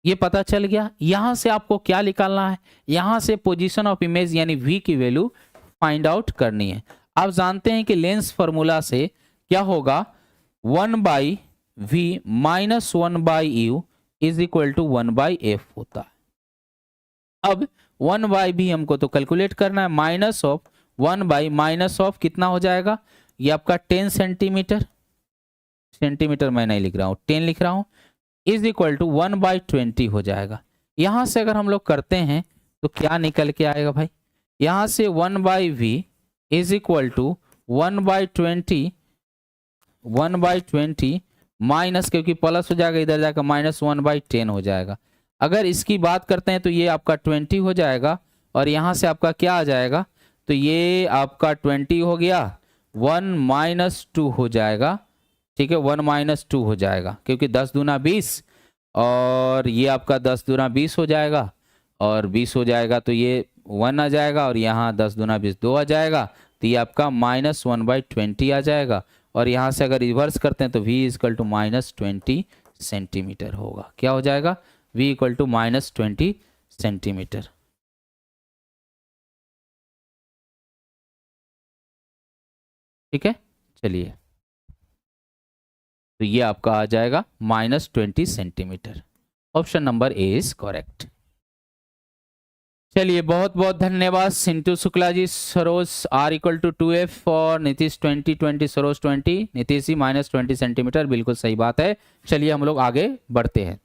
ये पता चल गया। यहां से आपको क्या निकालना है? यहां से पोजीशन ऑफ इमेज यानी v की वैल्यू फाइंड आउट करनी है। आप जानते हैं कि लेंस फॉर्मूला से क्या होगा? 1/v minus 1/u is equal to 1/f होता है। अब 1/v हमको तो कैलकुलेट करना है, माइनस ऑफ 1/ माइनस ऑफ कितना हो जाएगा? ये आपका 10 सेंटीमीटर, सेंटीमीटर मैं नहीं लिख रहा हूं, 10 लिख रहा हूं, इज इक्वल टू 1/20 हो जाएगा। यहां से अगर हम लोग करते हैं तो क्या निकल के आएगा भाई? यहां से 1/v is equal to 1/20 minus, क्योंकि प्लस हो जाएगा इधर जाकर माइनस 1/10 हो जाएगा। अगर इसकी बात करते हैं तो ये आपका 20 हो जाएगा और यहां से आपका क्या आ जाएगा? तो ये आपका 20 हो गया, 1 - 2 हो जाएगा। ठीक है, 1 - 2 हो जाएगा क्योंकि 10 दूना 20 और ये आपका 10 दूना 20 हो जाएगा और 20 हो जाएगा तो ये 1 आ जाएगा और यहाँ 10 दूना 20 2 आ जाएगा तो ये आपका -1/20 आ जाएगा। और यहाँ से अगर रिवर्स करते हैं तो v इक्वल टू -20 सेंटीमीटर होगा। क्या हो जाएगा? v equal to -20 centimetre. ठीक है, चलिए तो ये आपका आ जाएगा -20 centimetre. Option number A is correct. चलिए बहुत बहुत धन्यवाद Sintu Shukla ji. Saroj r equal to 2f और नीतीश 20 सरोज 20, नीतीश जी -20 सेंटीमीटर, बिल्कुल सही बात है। चलिए हम लोग आगे बढ़ते हैं।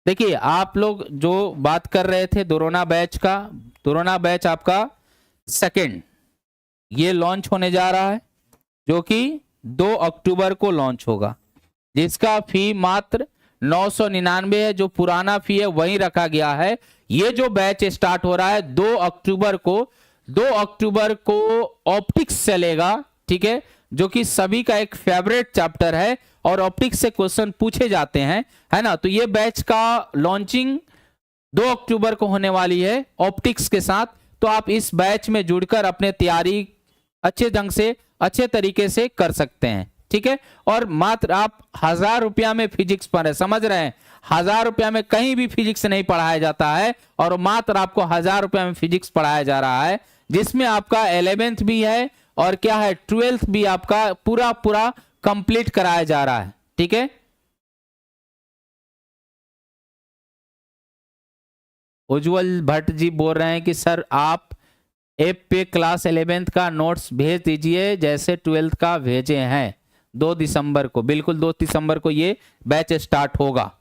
देखिए आप लोग जो बात कर रहे थे दोरोना बैच का, दोरोना बैच आपका सेकंड ये लॉन्च होने जा रहा है जो कि 2 अक्टूबर को लॉन्च होगा, जिसका फी मात्र 999 है। जो पुराना फी है वही रखा गया है। ये जो बैच स्टार्ट हो रहा है 2 अक्टूबर को, 2 अक्टूबर को ऑप्टिक्स चलेगा। ठीक है, जो कि सभी का एक फेवरेट चैप्टर है और ऑप्टिक्स से क्वेश्चन पूछे जाते हैं, है ना। तो ये बैच का लॉन्चिंग 2 अक्टूबर को होने वाली है ऑप्टिक्स के साथ। तो आप इस बैच में जुड़कर अपने तैयारी अच्छे ढंग से, अच्छे तरीके से कर सकते हैं। ठीक है, और मात्र आप 1000 रुपया में फिजिक्स पढ़े, समझ रहे हैं? 1000 रुपया में कहीं भी फिजिक्स नहीं पढ़ाया जाता है और मात्र आपको 1000 रुपया में फिजिक्स पढ़ाया जा रहा है, जिसमें आपका 11th भी है और क्या है 12th भी आपका पूरा पूरा कंप्लीट कराया जा रहा है। ठीक है, उज्जवल भट्ट जी बोल रहे हैं कि सर आप ऐप पे क्लास 11th का नोट्स भेज दीजिए जैसे 12th का भेजे हैं। 2 दिसंबर को, बिल्कुल 2 दिसंबर को ये बैच स्टार्ट होगा।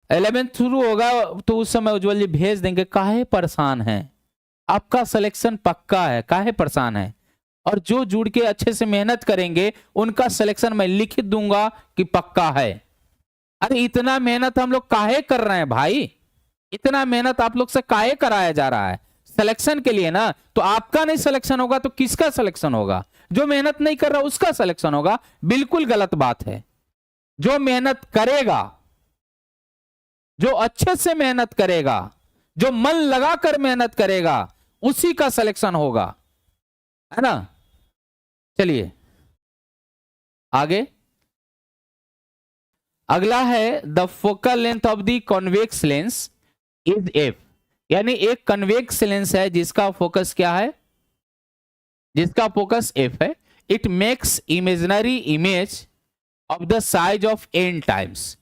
11th शुरू होगा तो उस समय उज्जवल जी भेज देंगे। काहे परेशान है, आपका सिलेक्शन पक्का है, काहे परेशान है। और जो जुड़ के अच्छे से मेहनत करेंगे उनका सिलेक्शन मैं लिख दूंगा कि पक्का है। अरे इतना मेहनत हम लोग काहे कर रहे हैं भाई, इतना मेहनत आप लोग से काहे कराया जा रहा है सिलेक्शन के लिए ना। तो आपका नहीं सिलेक्शन होगा तो किसका सिलेक्शन होगा? जो मेहनत नहीं कर रहा उसका सिलेक्शन होगा। बिल्कुल गलत बात है। जो मेहनत करेगा, जो अच्छे से मेहनत करेगा, जो मन लगाकर मेहनत करेगा, उसी का सिलेक्शन होगा, है ना। चलिए आगे, अगला है the focal length of the convex lens is F. यानी एक कन्वेक्स लेंस है जिसका फोकस क्या है, जिसका फोकस एफ है। It makes imaginary image of the size of n times,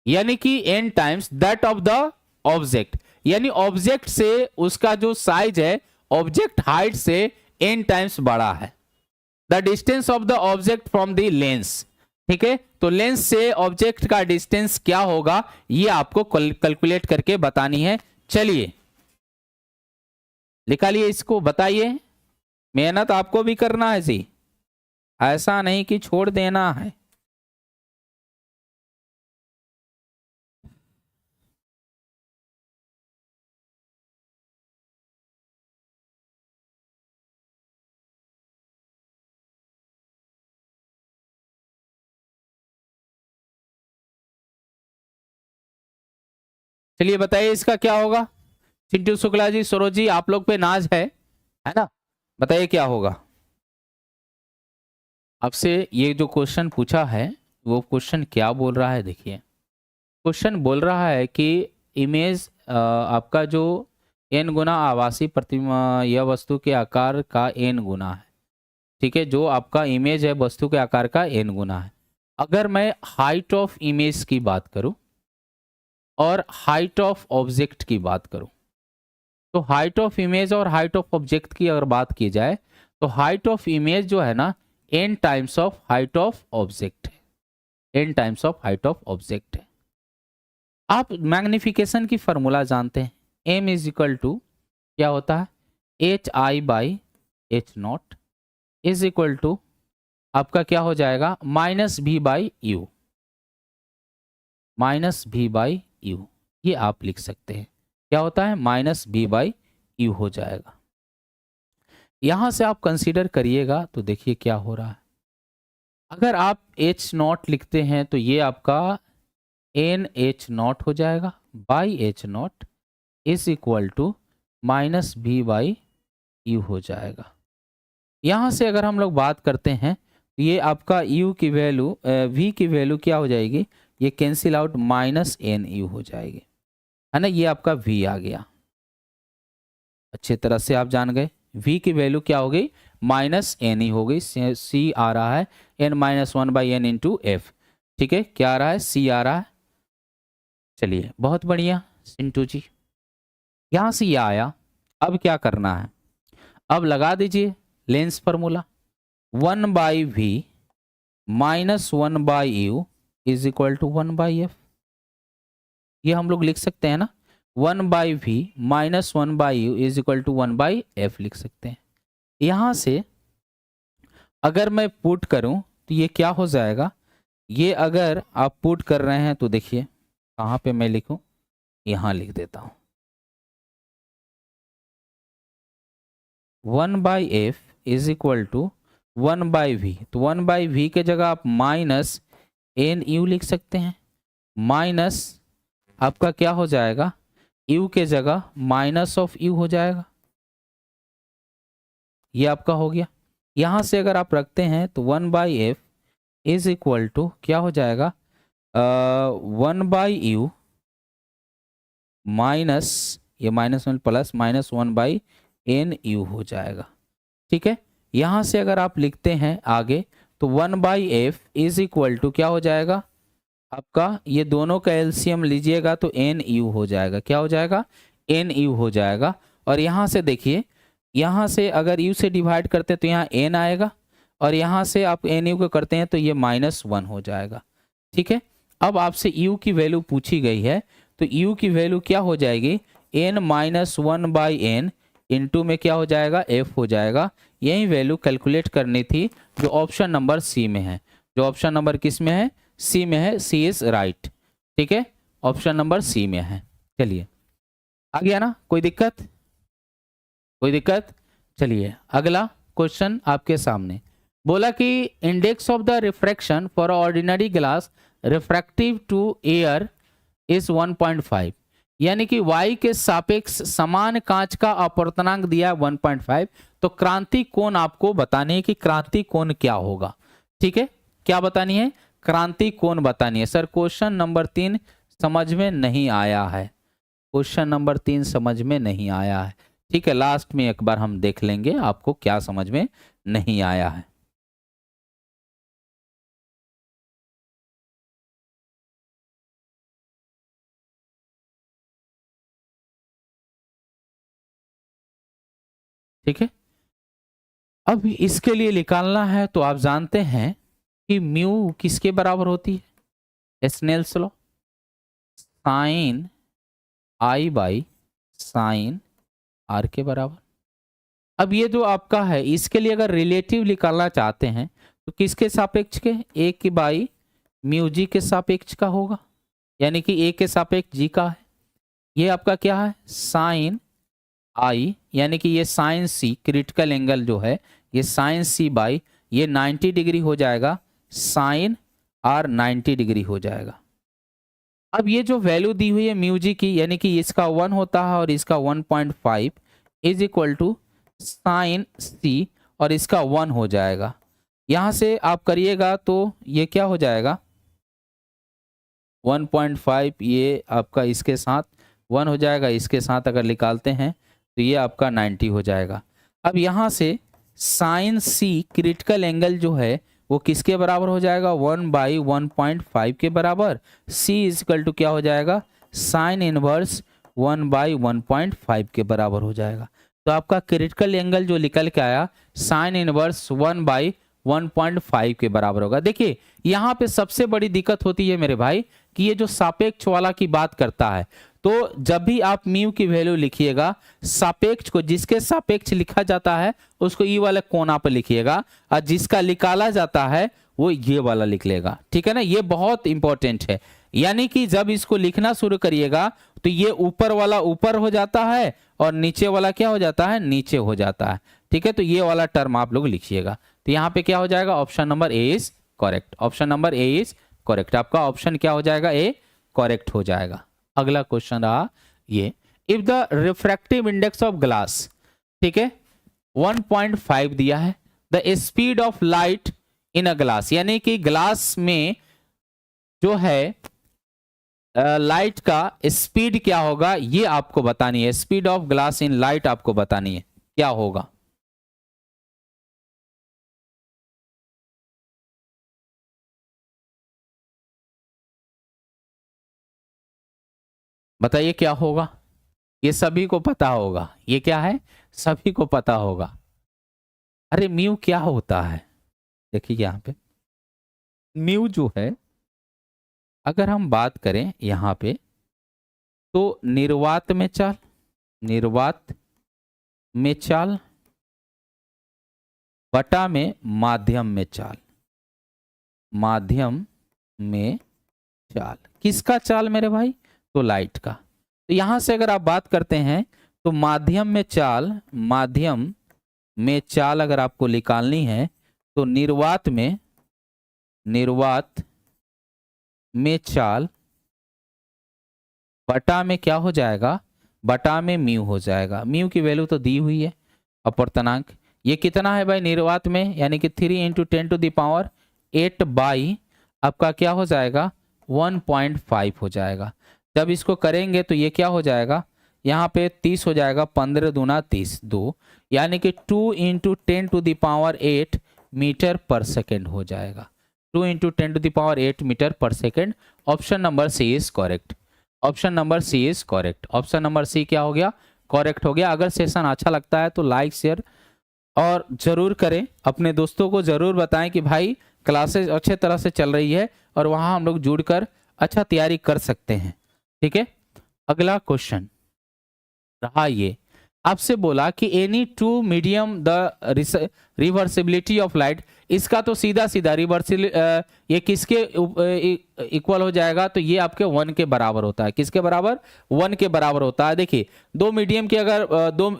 यानी कि n times that of the object, यानी ऑब्जेक्ट से उसका जो साइज है ऑब्जेक्ट हाइट से n टाइम्स बड़ा है। The distance of the object from the lens, ठीक है। तो लेंस से ऑब्जेक्ट का डिस्टेंस क्या होगा ये आपको कैलकुलेट करके बतानी है। चलिए निकालिए इसको, बताइए। मेहनत आपको भी करना है जी, ऐसा नहीं कि छोड़ देना है। चलिए बताइए इसका क्या होगा। चिंटू शुक्ला जी, सरोज जी, आप लोग पे नाज है ना। बताइए क्या होगा। आपसे ये जो क्वेश्चन पूछा है वो क्वेश्चन क्या बोल रहा है, देखिए। क्वेश्चन बोल रहा है कि इमेज आपका जो n गुना आभासी प्रतिमा यह वस्तु के आकार का n गुना है, ठीक है। जो आपका इमेज है वस्तु के आकार का n गुना है। अगर मैं हाइट ऑफ इमेज की बात करूं और हाइट ऑफ ऑब्जेक्ट की बात करूं, तो हाइट ऑफ इमेज और हाइट ऑफ ऑब्जेक्ट की अगर बात की जाए तो हाइट ऑफ इमेज जो है ना n times of height of object है, n times of height of object है। आप मैग्निफिकेशन की फॉर्मूला जानते हैं, m इज इक्वल टू क्या होता है, hi by H naught is equal to आपका क्या हो जाएगा, minus V by U, minus V by U. ये आप लिख सकते हैं, क्या होता है, माइनस बी बाई यू हो जाएगा। यहां से आप कंसीडर करिएगा तो देखिए क्या हो रहा है। अगर आप एच नॉट लिखते हैं तो ये आपका एन एच नॉट हो जाएगा by H naught is equal to minus B by U हो जाएगा। यहां से अगर हम लोग बात करते हैं तो ये आपका u की वैल्यू v की वैल्यू क्या हो जाएगी, ये cancel out minus N U हो जाएगी, है ना। ये आपका v आ गया, अच्छे तरह से आप जान गए। v की वैल्यू क्या हो गई, माइनस एन ही हो गई। c आ रहा है n minus one by N into F, ठीक है। क्या आ रहा है, c आ रहा है। चलिए बहुत बढ़िया सिंटू जी, यहां से ये आया। अब क्या करना है, अब लगा दीजिए lens formula, 1 by V minus 1 by U is equal to 1 by F. ये हम लोग लिख सकते हैं ना, 1 by V minus 1 by U is equal to 1 by F लिख सकते हैं। यहां से अगर मैं पुट करूं तो ये क्या हो जाएगा, ये अगर आप पुट कर रहे हैं तो देखिए कहां पे मैं लिखूं, यहां लिख देता हूं 1 by F is equal to 1 by V. तो 1 बाई वी के जगह आप माइनस एन यू लिख सकते हैं, माइनस आपका क्या हो जाएगा, यू के जगह माइनस ऑफ यू हो जाएगा। ये आपका हो गया। यहां से अगर आप रखते हैं तो 1 by F is equal to क्या हो जाएगा, 1 बाई यू माइनस ये minus one plus minus 1 by N U हो जाएगा, ठीक है। यहां से अगर आप लिखते हैं आगे तो 1 by F is equal to क्या हो जाएगा आपका, ये दोनों का एलसीएम लीजिएगा तो एन यू हो जाएगा। क्या हो जाएगा, एन यू हो जाएगा। और यहां से देखिए, यहां से अगर यू से डिवाइड करते तो यहाँ एन आएगा और यहाँ से आप एन यू को करते हैं तो ये -1 हो जाएगा। ठीक है, अब आपसे यू की वैल्यू पूछी गई है, तो यू की वैल्यू क्या हो जाएगी, n-1/n इंटू में क्या हो जाएगा, f हो जाएगा। यही वैल्यू कैलकुलेट करनी थी जो ऑप्शन नंबर सी में है। जो ऑप्शन नंबर किस में है, सी में है, सी इज राइट। ठीक है, ऑप्शन नंबर सी में है। चलिए आ गया ना, कोई दिक्कत, कोई दिक्कत। चलिए अगला क्वेश्चन आपके सामने बोला कि index of the refraction for ordinary glass refractive to air is 1.5, यानी कि y के सापेक्ष समान कांच का अपवर्तनांक दिया 1.5। तो क्रांति कोण आपको बतानी है कि क्रांति कोण क्या होगा। ठीक है, क्या बतानी है, क्रांति कोण बतानी है। सर क्वेश्चन नंबर 3 समझ में नहीं आया है, क्वेश्चन नंबर 3 समझ में नहीं आया है। ठीक है, लास्ट में एक बार हम देख लेंगे आपको क्या समझ में नहीं आया है। ठीक है, अब इसके लिए निकालना है तो आप जानते हैं कि म्यू किसके बराबर होती है, Snell's law, sine I by sine R के बराबर। अब ये जो आपका है इसके लिए अगर रिलेटिव निकालना चाहते हैं तो किसके सापेक्ष के, ए की बाई म्यू जी के सापेक्ष का होगा, यानी कि ए के सापेक्ष जी का है। ये आपका क्या है, साइन आई, यानी कि ये साइन सी क्रिटिकल एंगल जो है ये साइन सी बाई ये 90 डिग्री हो जाएगा, साइन आर 90 डिग्री हो जाएगा। अब ये जो वैल्यू दी हुई है म्यू जी की, यानी कि इसका 1 होता है और इसका 1.5 इज इक्वल टू साइन सी और इसका 1 हो जाएगा। यहां से आप करिएगा तो ये क्या हो जाएगा, 1.5 ये आपका इसके साथ 1 हो जाएगा, इसके साथ अगर निकालते हैं तो ये आपका 90 हो जाएगा। अब यहाँ से साइन सी क्रिटिकल एंगल जो है वो किसके बराबर हो जाएगा, 1/1.5 के बराबर। सी इज इक्वल टू क्या हो जाएगा, साइन इनवर्स 1/1.5 के बराबर हो जाएगा। तो आपका क्रिटिकल एंगल जो निकल के आया साइन इनवर्स 1/1.5 के बराबर होगा। देखिए यहाँ पे सबसे बड़ी दिक्कत होती है मेरे भाई कि ये जो सापेक्ष वाला की बात करता है, तो जब भी आप म्यू की वैल्यू लिखिएगा सापेक्ष को जिसके सापेक्ष लिखा जाता है उसको ई वाला कोना पर लिखिएगा और जिसका निकाला जाता है वो ये वाला लिख लेगा। ठीक है ना, ये बहुत इंपॉर्टेंट है। यानी कि जब इसको लिखना शुरू करिएगा तो ये ऊपर वाला ऊपर हो जाता है और नीचे वाला क्या हो जाता है, नीचे हो जाता है। ठीक है, तो ये वाला टर्म आप लोग लिखिएगा। तो यहाँ पे क्या हो जाएगा, option number A is correct, option number A is correct. आपका ऑप्शन क्या हो जाएगा, ए करेक्ट हो जाएगा। अगला क्वेश्चन रहा ये, if the refractive index of glass, ठीक है 1.5 दिया है, the speed of light in a glass, यानी कि ग्लास में जो है लाइट का स्पीड क्या होगा ये आपको बतानी है। Speed of glass in light आपको बतानी है क्या होगा। बताइए क्या होगा, ये सभी को पता होगा, ये क्या है सभी को पता होगा। अरे म्यू क्या होता है, देखिए यहां पे म्यू जो है अगर हम बात करें यहां पे तो निर्वात में चाल, निर्वात में चाल बटा में माध्यम में चाल, माध्यम में चाल, किसका चाल मेरे भाई, तो लाइट का। तो यहां से अगर आप बात करते हैं तो माध्यम में चाल, माध्यम में चाल अगर आपको निकालनी है तो निर्वात में, निर्वात में चाल बटा में क्या हो जाएगा, बटा में म्यू हो जाएगा। म्यू की वैल्यू तो दी हुई है अपवर्तनांक, ये कितना है भाई निर्वात में, यानी कि 3 × 10⁸ बाई आपका क्या हो जाएगा 1.5 हो जाएगा। जब इसको करेंगे तो ये क्या हो जाएगा, यहाँ पे 30 हो जाएगा, 15 दूना 30 2, यानी कि 2 × 10⁸ मीटर पर सेकेंड हो जाएगा, 2 × 10⁸ metre per second. Option number C is correct, option number C is correct, option number C क्या हो गया, करेक्ट हो गया। अगर सेशन अच्छा लगता है तो लाइक शेयर और ज़रूर करें, अपने दोस्तों को ज़रूर बताएं कि भाई क्लासेस अच्छे तरह से चल रही है और वहाँ हम लोग जुड़कर अच्छा तैयारी कर सकते हैं। ठीक है, अगला क्वेश्चन रहा ये, आपसे बोला कि any two medium the reversibility of light, इसका तो सीधा सीधा रिवर्सिल ये किसके इक्वल हो जाएगा, तो ये आपके 1 के बराबर होता है। किसके बराबर? 1 के बराबर होता है। देखिए दो मीडियम की अगर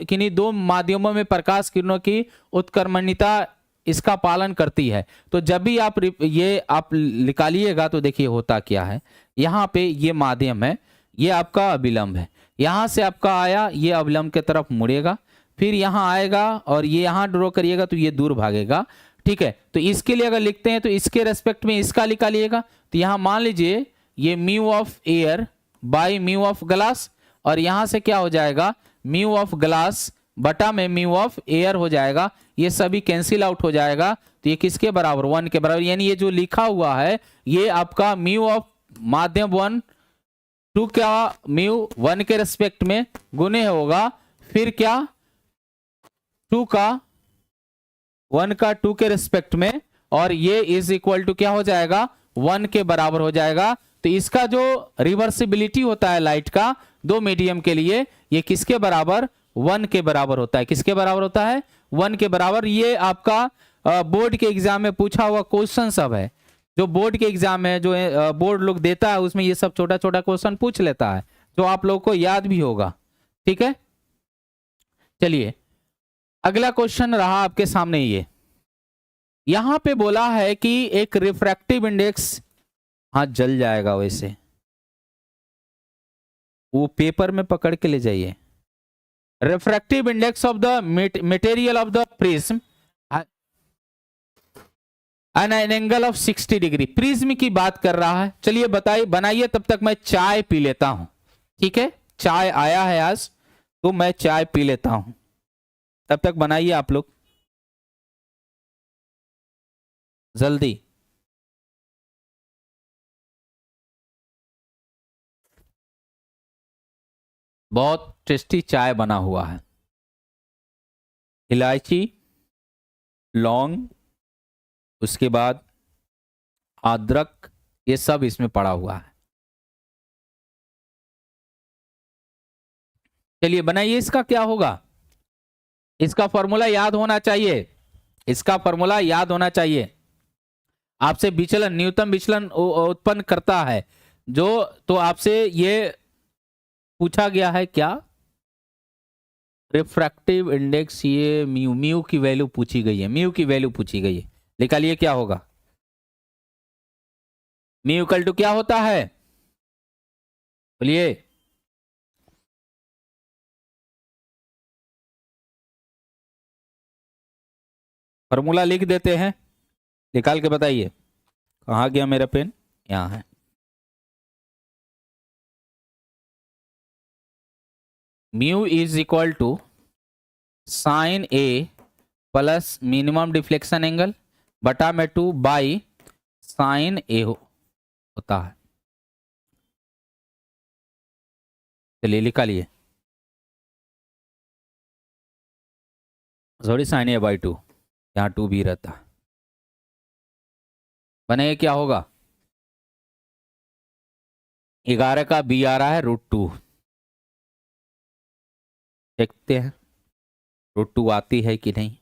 किन्हीं दो माध्यमों में प्रकाश किरणों की उत्क्रमणिता इसका पालन करती है, तो जब भी आप ये आप निकालिएगा तो देखिए होता क्या है, यहाँ पे ये माध्यम है, ये आपका अभिलंब है, यहां से आपका आया ये अवलंब के तरफ मुड़ेगा, फिर यहां आएगा और ये यहां ड्रॉ करिएगा तो ये दूर भागेगा। ठीक है, तो इसके लिए अगर लिखते हैं तो इसके रेस्पेक्ट में इसका निकालिएगा, तो यहां मान लीजिए ये mu of air by mu of glass, और यहां से क्या हो जाएगा, म्यू ऑफ ग्लास बटा में म्यू ऑफ एयर हो जाएगा, ये सभी कैंसिल आउट हो जाएगा, तो ये किसके बराबर? 1 के बराबर। यानी ये जो लिखा हुआ है ये आपका म्यू ऑफ माध्यम 1 टू क्या म्यू 1 के रेस्पेक्ट में गुने होगा, फिर क्या 2 का 1 का 2 के रेस्पेक्ट में, और ये इज इक्वल टू क्या हो जाएगा? 1 के बराबर हो जाएगा। तो इसका जो रिवर्सिबिलिटी होता है लाइट का दो मीडियम के लिए, ये किसके बराबर? 1 के बराबर होता है। किसके बराबर होता है? 1 के बराबर। ये आपका बोर्ड के एग्जाम में पूछा हुआ क्वेश्चन सब है, जो बोर्ड के एग्जाम है, जो बोर्ड लोग देता है उसमें ये सब छोटा छोटा क्वेश्चन पूछ लेता है, जो आप लोग को याद भी होगा। ठीक है, चलिए अगला क्वेश्चन रहा आपके सामने ये, यहां पे बोला है कि एक रिफ्रैक्टिव इंडेक्स, हाँ जल जाएगा वैसे, वो पेपर में पकड़ के ले जाइए। Refractive index of the material of the prism an angle of 60 degree, prism की बात कर रहा है। चलिए बताइए, बनाइए, तब तक मैं चाय पी लेता हूं। ठीक है, चाय आया है आज तो मैं चाय पी लेता हूं, तब तक बनाइए आप लोग जल्दी। बहुत टेस्टी चाय बना हुआ है, इलायची, लौंग, उसके बाद अदरक, ये सब इसमें पड़ा हुआ है। चलिए बनाइए, इसका क्या होगा? इसका फॉर्मूला याद होना चाहिए, इसका फॉर्मूला याद होना चाहिए। आपसे विचलन, न्यूनतम विचलन उत्पन्न करता है जो, तो आपसे ये पूछा गया है क्या? रिफ्रैक्टिव इंडेक्स, ये म्यू, म्यू की वैल्यू पूछी गई है, म्यू की वैल्यू पूछी गई है। निकालिए क्या होगा? म्यू इक्वल टू क्या होता है? बोलिए। फॉर्मूला लिख देते हैं, निकाल के बताइए। कहाँ गया मेरा पेन? यहाँ है। Mu is equal to sine A plus minimum deflection angle बटा में 2 बाई साइन ए होता है। चलिए निकालिए, सॉरी साइन ए बाई 2, यहाँ 2 भी रहता है। बने क्या होगा? 11 का बी आ रहा है √2, देखते हैं √2 आती है कि नहीं।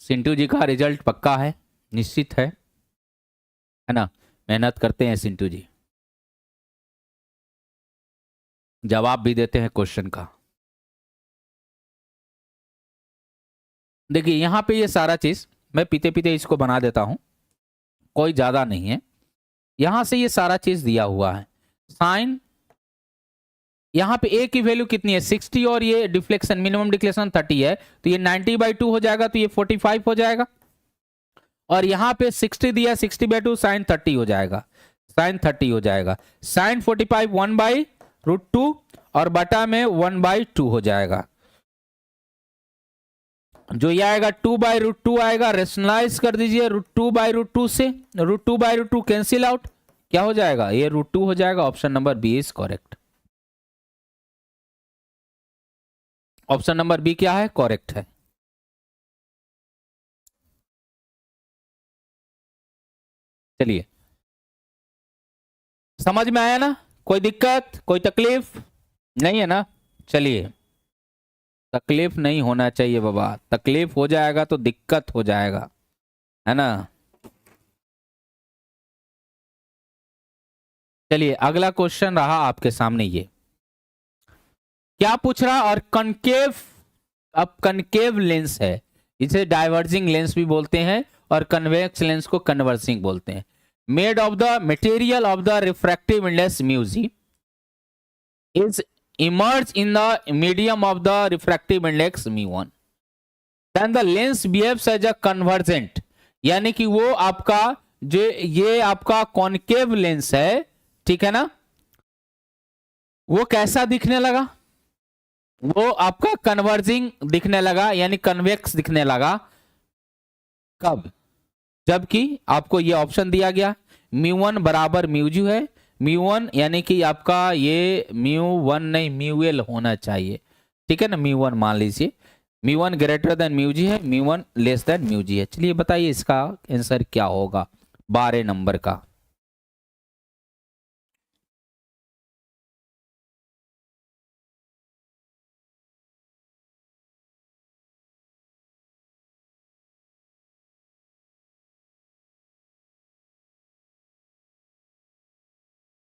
सिंटू जी का रिजल्ट पक्का है, निश्चित है ना? मेहनत करते हैं सिंटू जी, जवाब भी देते हैं क्वेश्चन का। देखिए यहां पे ये सारा चीज मैं पीते पीते इसको बना देता हूं, कोई ज्यादा नहीं है। यहां से ये सारा चीज दिया हुआ है। साइन, यहां पे ए की वैल्यू कितनी है? 60, और ये डिफ्लेक्शन, मिनिमम डिफ्लेक्शन 30 है, तो ये 90/2 हो जाएगा, तो ये 45 हो जाएगा। और यहां पे 60 दिया, 60/2 साइन 30 हो जाएगा, साइन 30 हो जाएगा। साइन 45 1/√2 और बटा में 1/2 हो जाएगा। जो ये आएगा 2/√2 आएगा, रेशनलाइज कर दीजिए √2/√2 से, √2/√2 कैंसिल आउट, क्या हो जाएगा? ये √2 हो जाएगा। Option number B is correct. Option number B क्या है, करेक्ट है। चलिए, समझ में आया ना, कोई दिक्कत कोई तकलीफ नहीं है ना। चलिए, तकलीफ नहीं होना चाहिए बाबा, तकलीफ हो जाएगा तो दिक्कत हो जाएगा, है ना। चलिए, अगला क्वेश्चन रहा आपके सामने, ये क्या पूछ रहा, और कनकेव, अब कनकेव लेंस है, इसे डाइवर्जिंग लेंस भी बोलते हैं और कन्वेक्स लेंस को कन्वर्जिंग बोलते हैं। Made of the material of the refractive index mu g is emerge in the medium of the refractive index mu one, then the lens behaves as a convergent, यानी कि वो आपका जो ये आपका कॉनकेव लेंस है, ठीक है ना, वो कैसा दिखने लगा, वो आपका कन्वर्जिंग दिखने लगा, यानी कन्वेक्स दिखने लगा। कब, जबकि आपको ये ऑप्शन दिया गया म्यू1 बराबर म्यूजू है, म्यू1 यानी कि आपका ये म्यू1 नहीं म्यूएल होना चाहिए, ठीक है ना, म्यू1 मान लीजिए, म्यू1 ग्रेटर देन म्यूजी है, म्यू1 लेस देन म्यूजी है। चलिए बताइए इसका आंसर क्या होगा 12 नंबर का।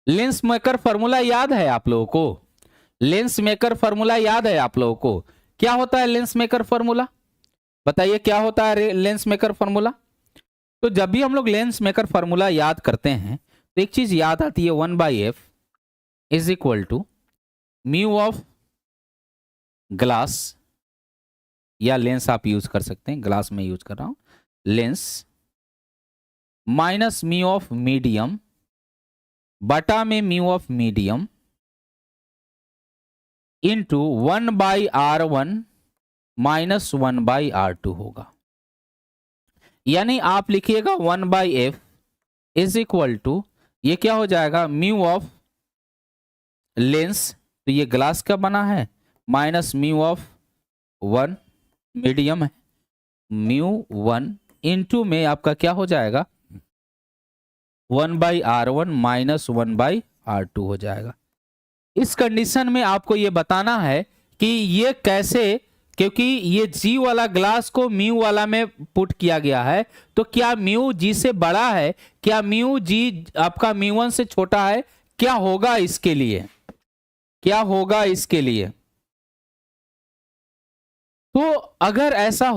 लेंस मेकर फॉर्मूला याद है आप लोगों को, लेंस मेकर फॉर्मूला याद है आप लोगों को, क्या होता है लेंस मेकर फॉर्मूला, बताइए क्या होता है लेंस मेकर फॉर्मूला। तो जब भी हम लोग लेंस मेकर फॉर्मूला याद करते हैं तो एक चीज याद आती है, 1/f is equal to mu of glass, या लेंस आप यूज कर सकते हैं, ग्लास में यूज कर रहा हूं, lens minus mu of medium बटा में mu of medium into 1/r1 minus 1/r2 होगा। यानी आप लिखिएगा 1/f इज इक्वल टू, ये क्या हो जाएगा, म्यू ऑफ लेंस, तो ये ग्लास का बना है, माइनस म्यू ऑफ 1 मीडियम है, म्यू1 इंटू में आपका क्या हो जाएगा 1/r1 माइनस 1/r2 हो जाएगा। इस कंडीशन में आपको ये बताना है कि ये कैसे, क्योंकि ये जी वाला ग्लास को म्यू वाला में पुट किया गया है, तो क्या म्यू जी से बड़ा है, क्या म्यू जी आपका म्यू1 से छोटा है, क्या होगा इसके लिए, क्या होगा इसके लिए। तो अगर ऐसा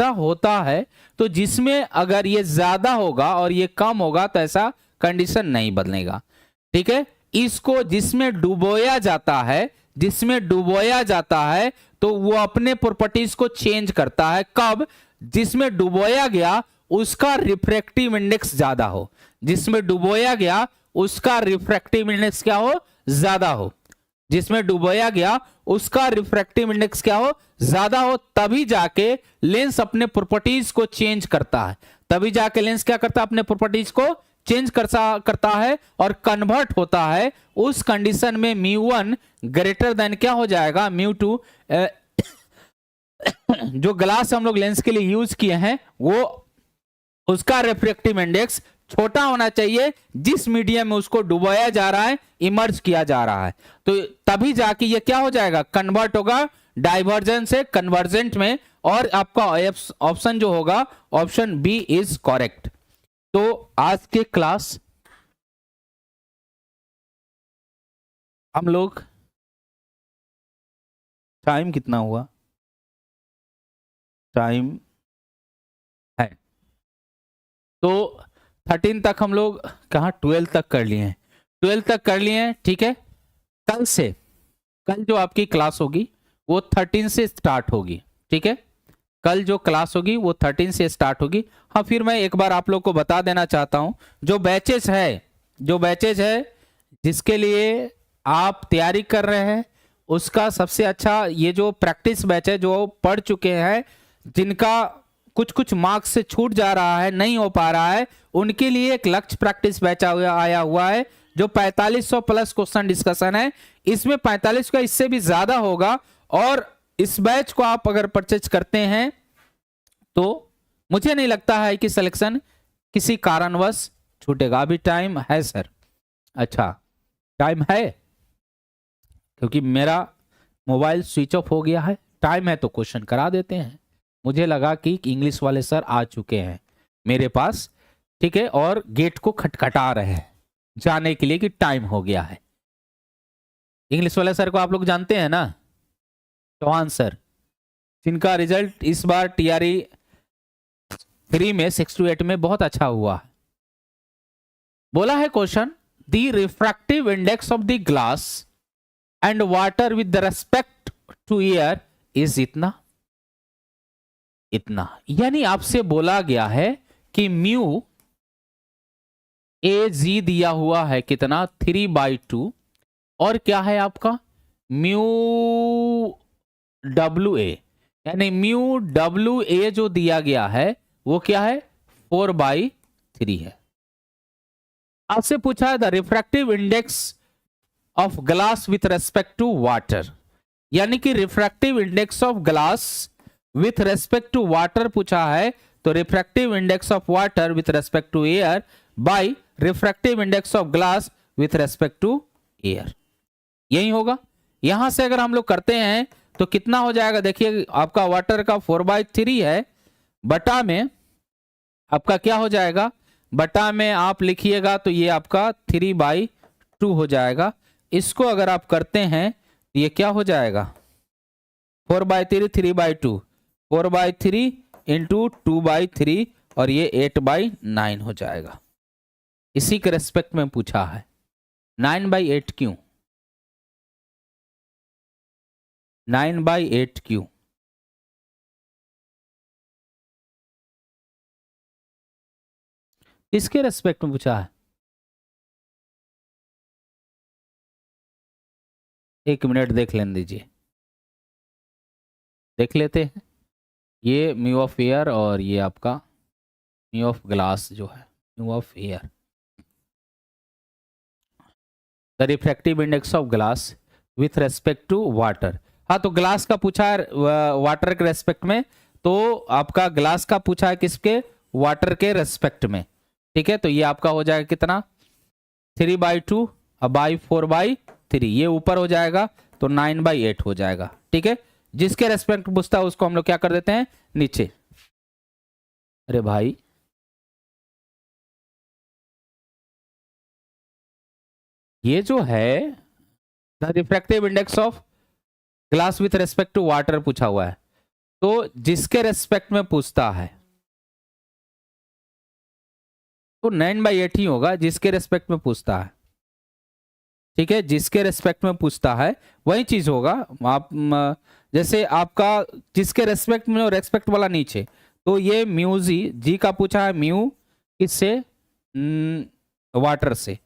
होता है तो जिसमें अगर ये ज्यादा होगा और ये कम होगा तो ऐसा कंडीशन नहीं बदलेगा, ठीक है। इसको जिसमें डुबोया जाता है तो वो अपने प्रॉपर्टीज को चेंज करता है, कब, जिसमें डुबोया गया उसका रिफ्रैक्टिव इंडेक्स ज्यादा हो, जिसमें डुबोया गया उसका रिफ्रैक्टिव इंडेक्स क्या हो, ज्यादा हो, जिसमें डुबोया गया उसका रिफ्रैक्टिव इंडेक्स क्या हो, ज्यादा हो, तभी जाके लेंस अपने प्रॉपर्टीज को चेंज करता है, तभी जाके लेंस क्या करता है, अपने प्रॉपर्टीज को चेंज करता है और कन्वर्ट होता है। उस कंडीशन में म्यू1 ग्रेटर देन क्या हो जाएगा, म्यू2, जो ग्लास हम लोग लेंस के लिए यूज किए हैं वो उसका रिफ्रैक्टिव इंडेक्स छोटा होना चाहिए, जिस मीडियम में उसको डुबाया जा रहा है, इमर्ज किया जा रहा है, तो तभी जाके ये क्या हो जाएगा, कन्वर्ट होगा डाइवर्जेंस से कन्वर्जेंट में, और आपका ऑप्शन जो होगा ऑप्शन बी इज करेक्ट। तो आज के क्लास हम लोग, टाइम कितना हुआ, टाइम है तो 13 तक हम लोग, कहा 12 तक कर लिए हैं, 12 तक कर लिए हैं, ठीक है। कल जो आपकी क्लास होगी वो 13 से स्टार्ट होगी, ठीक है, कल जो क्लास होगी वो 13 से स्टार्ट होगी। हाँ, फिर मैं एक बार आप लोग को बता देना चाहता हूं, जो बैचेज है जिसके लिए आप तैयारी कर रहे हैं उसका सबसे अच्छा ये जो प्रैक्टिस बैच है, जो पढ़ चुके हैं, जिनका कुछ मार्क्स से छूट जा रहा है, नहीं हो पा रहा है, उनके लिए एक लक्ष्य प्रैक्टिस बैच आया हुआ है, जो 4500 प्लस क्वेश्चन डिस्कशन है। इसमें 45 का इससे भी ज्यादा होगा और इस बैच को आप अगर परचेज करते हैं तो मुझे नहीं लगता है कि सिलेक्शन किसी कारणवश छूटेगा। अभी टाइम है सर? अच्छा टाइम है, क्योंकि मेरा मोबाइल स्विच ऑफ हो गया है। टाइम है तो क्वेश्चन करा देते हैं। मुझे लगा कि इंग्लिश वाले सर आ चुके हैं मेरे पास, ठीक है, और गेट को खटखटा रहे हैं जाने के लिए कि टाइम हो गया है। इंग्लिश वाले सर को आप लोग जानते हैं ना, चौहान सर, जिनका रिजल्ट इस बार टीआरई 3 में 6 to 8 में बहुत अच्छा हुआ। बोला है question, the refractive index of the glass and water with respect to air is इतना इतना। यानी आपसे बोला गया है कि म्यू ए जी दिया हुआ है कितना, 3/2, और क्या है आपका म्यू डब्ल्यू ए, यानी म्यू डब्ल्यू ए जो दिया गया है वो क्या है 4/3 है। आपसे पूछा है the refractive index of glass with respect to water, यानी कि refractive index of glass with respect to water पूछा है, तो refractive index of water with respect to air by refractive index of glass with respect to air, यही होगा। यहां से अगर हम लोग करते हैं तो कितना हो जाएगा, देखिए आपका वाटर का 4/3 है, बटा में आपका क्या हो जाएगा, बटा में आप लिखिएगा तो ये आपका 3/2 हो जाएगा। इसको अगर आप करते हैं तो ये क्या हो जाएगा 4/3 3/2, 4/3 इंटू 2/3 और ये 8/9 हो जाएगा। इसी के रेस्पेक्ट में पूछा है। 9/8 क्यों, 9/8 क्यों? इसके रेस्पेक्ट में पूछा है। एक मिनट देख लेने दीजिए, देख लेते हैं। ये म्यू ऑफ एयर और ये आपका म्यू ऑफ ग्लास जो है mu of air, the refractive index of glass with respect to water. हाँ तो ग्लास का पूछा है वाटर के रेस्पेक्ट में, तो आपका ग्लास का पूछा है किसके, वाटर के रेस्पेक्ट में, ठीक है। तो ये आपका हो जाएगा कितना 3/2 बाई 4/3, ये ऊपर हो जाएगा तो 9/8 हो जाएगा, ठीक है। जिसके रेस्पेक्ट पूछता है उसको हम लोग क्या कर देते हैं नीचे। अरे भाई ये जो है the refractive index of glass with respect to water पूछा हुआ है, तो जिसके रेस्पेक्ट में पूछता है तो 9/8 ही होगा, जिसके रेस्पेक्ट में पूछता है, ठीक है। जिसके रेस्पेक्ट में पूछता है वही चीज होगा। आप जैसे आपका जिसके रेस्पेक्ट में, रेस्पेक्ट वाला नीचे, तो ये म्यू जी का पूछा है, म्यू किससे, वाटर से,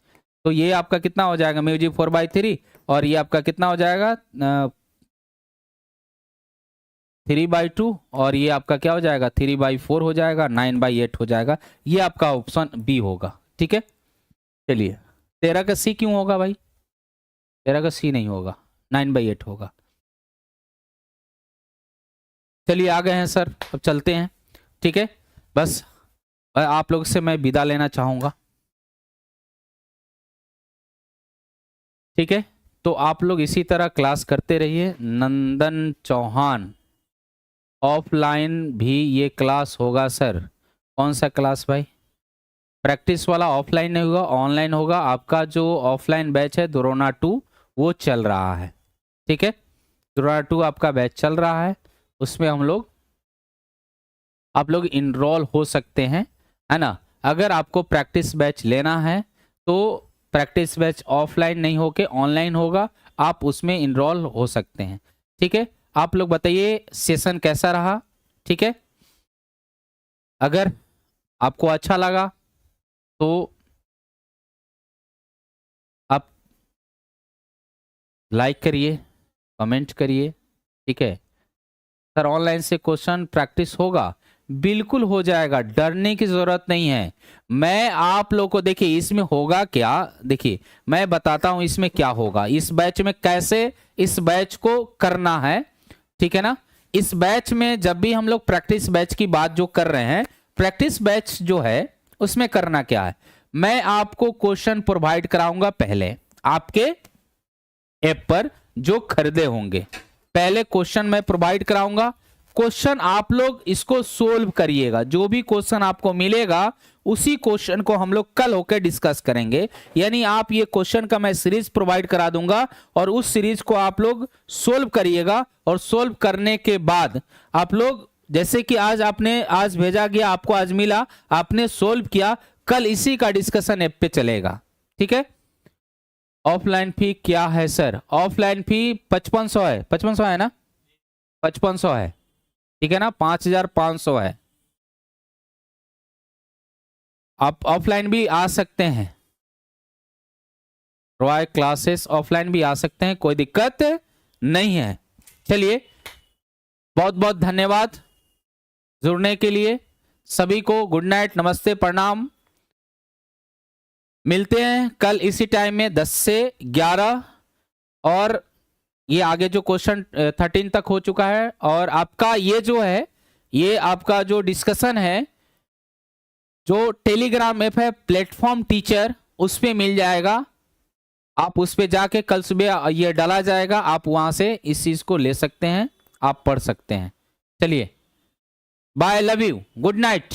तो ये आपका कितना हो जाएगा म्यू जी 4/3, और ये आपका कितना हो जाएगा 3/2, और ये आपका क्या हो जाएगा 3/4 हो जाएगा, 9/8 हो जाएगा। ये आपका ऑप्शन बी होगा, ठीक है। चलिए 13 का सी क्यों होगा भाई, 13 का सी नहीं होगा, 9/8 होगा। चलिए आ गए हैं सर, अब चलते हैं, ठीक है। बस आप लोग से मैं विदा लेना चाहूंगा, ठीक है। तो आप लोग इसी तरह क्लास करते रहिए। नंदन चौहान ऑफलाइन भी ये क्लास होगा सर? कौन सा क्लास भाई? प्रैक्टिस वाला ऑफलाइन नहीं होगा, ऑनलाइन होगा। आपका जो ऑफलाइन बैच है दुरोना 2 वो चल रहा है, ठीक है। दुरोना 2 आपका बैच चल रहा है, उसमें आप लोग इनरोल हो सकते हैं, है ना। अगर आपको प्रैक्टिस बैच लेना है तो प्रैक्टिस बैच ऑफलाइन नहीं होके ऑनलाइन होगा, आप उसमें इनरोल हो सकते हैं, ठीक है। आप लोग बताइए सेशन कैसा रहा, ठीक है। अगर आपको अच्छा लगा तो आप लाइक करिए, कमेंट करिए, ठीक है। सर ऑनलाइन से क्वेश्चन प्रैक्टिस होगा, बिल्कुल हो जाएगा, डरने की जरूरत नहीं है। मैं आप लोग को देखिए इसमें होगा क्या, देखिए मैं बताता हूं इसमें क्या होगा, इस बैच में कैसे इस बैच को करना है, ठीक है ना। इस बैच में जब भी हम लोग प्रैक्टिस बैच की बात जो कर रहे हैं, प्रैक्टिस बैच जो है उसमें करना क्या है, मैं आपको क्वेश्चन प्रोवाइड कराऊंगा पहले आपके ऐप पर जो खरीदे होंगे, पहले क्वेश्चन मैं प्रोवाइड कराऊंगा। क्वेश्चन आप लोग इसको सोल्व करिएगा, जो भी क्वेश्चन आपको मिलेगा उसी क्वेश्चन को हम लोग कल होकर डिस्कस करेंगे। यानी आप ये क्वेश्चन का मैं सीरीज प्रोवाइड करा दूंगा और उस सीरीज को आप लोग सोल्व करिएगा, और सोल्व करने के बाद आप लोग, जैसे कि आज भेजा गया, आपको आज मिला, आपने सोल्व किया, कल इसी का डिस्कशन ऐप पे चलेगा। ठीक है। ऑफलाइन फी क्या है सर? ऑफलाइन फी 5500 है, 5500 है ना, 5500 है, ठीक है ना, 5500 है। आप ऑफलाइन भी आ सकते हैं, रॉय क्लासेस ऑफलाइन भी आ सकते हैं, कोई दिक्कत नहीं है। चलिए, बहुत बहुत धन्यवाद जुड़ने के लिए सभी को। गुड नाइट, नमस्ते, प्रणाम। मिलते हैं कल इसी टाइम में 10 से 11, और ये आगे जो क्वेश्चन 13 तक हो चुका है, और आपका ये जो है, ये आपका जो डिस्कशन है, जो टेलीग्राम ऐप है प्लेटफॉर्म टीचर, उस पे मिल जाएगा। आप उस पे जाके कल सुबह ये डाला जाएगा, आप वहां से इस चीज को ले सकते हैं, आप पढ़ सकते हैं। चलिए, bye, love you, good night.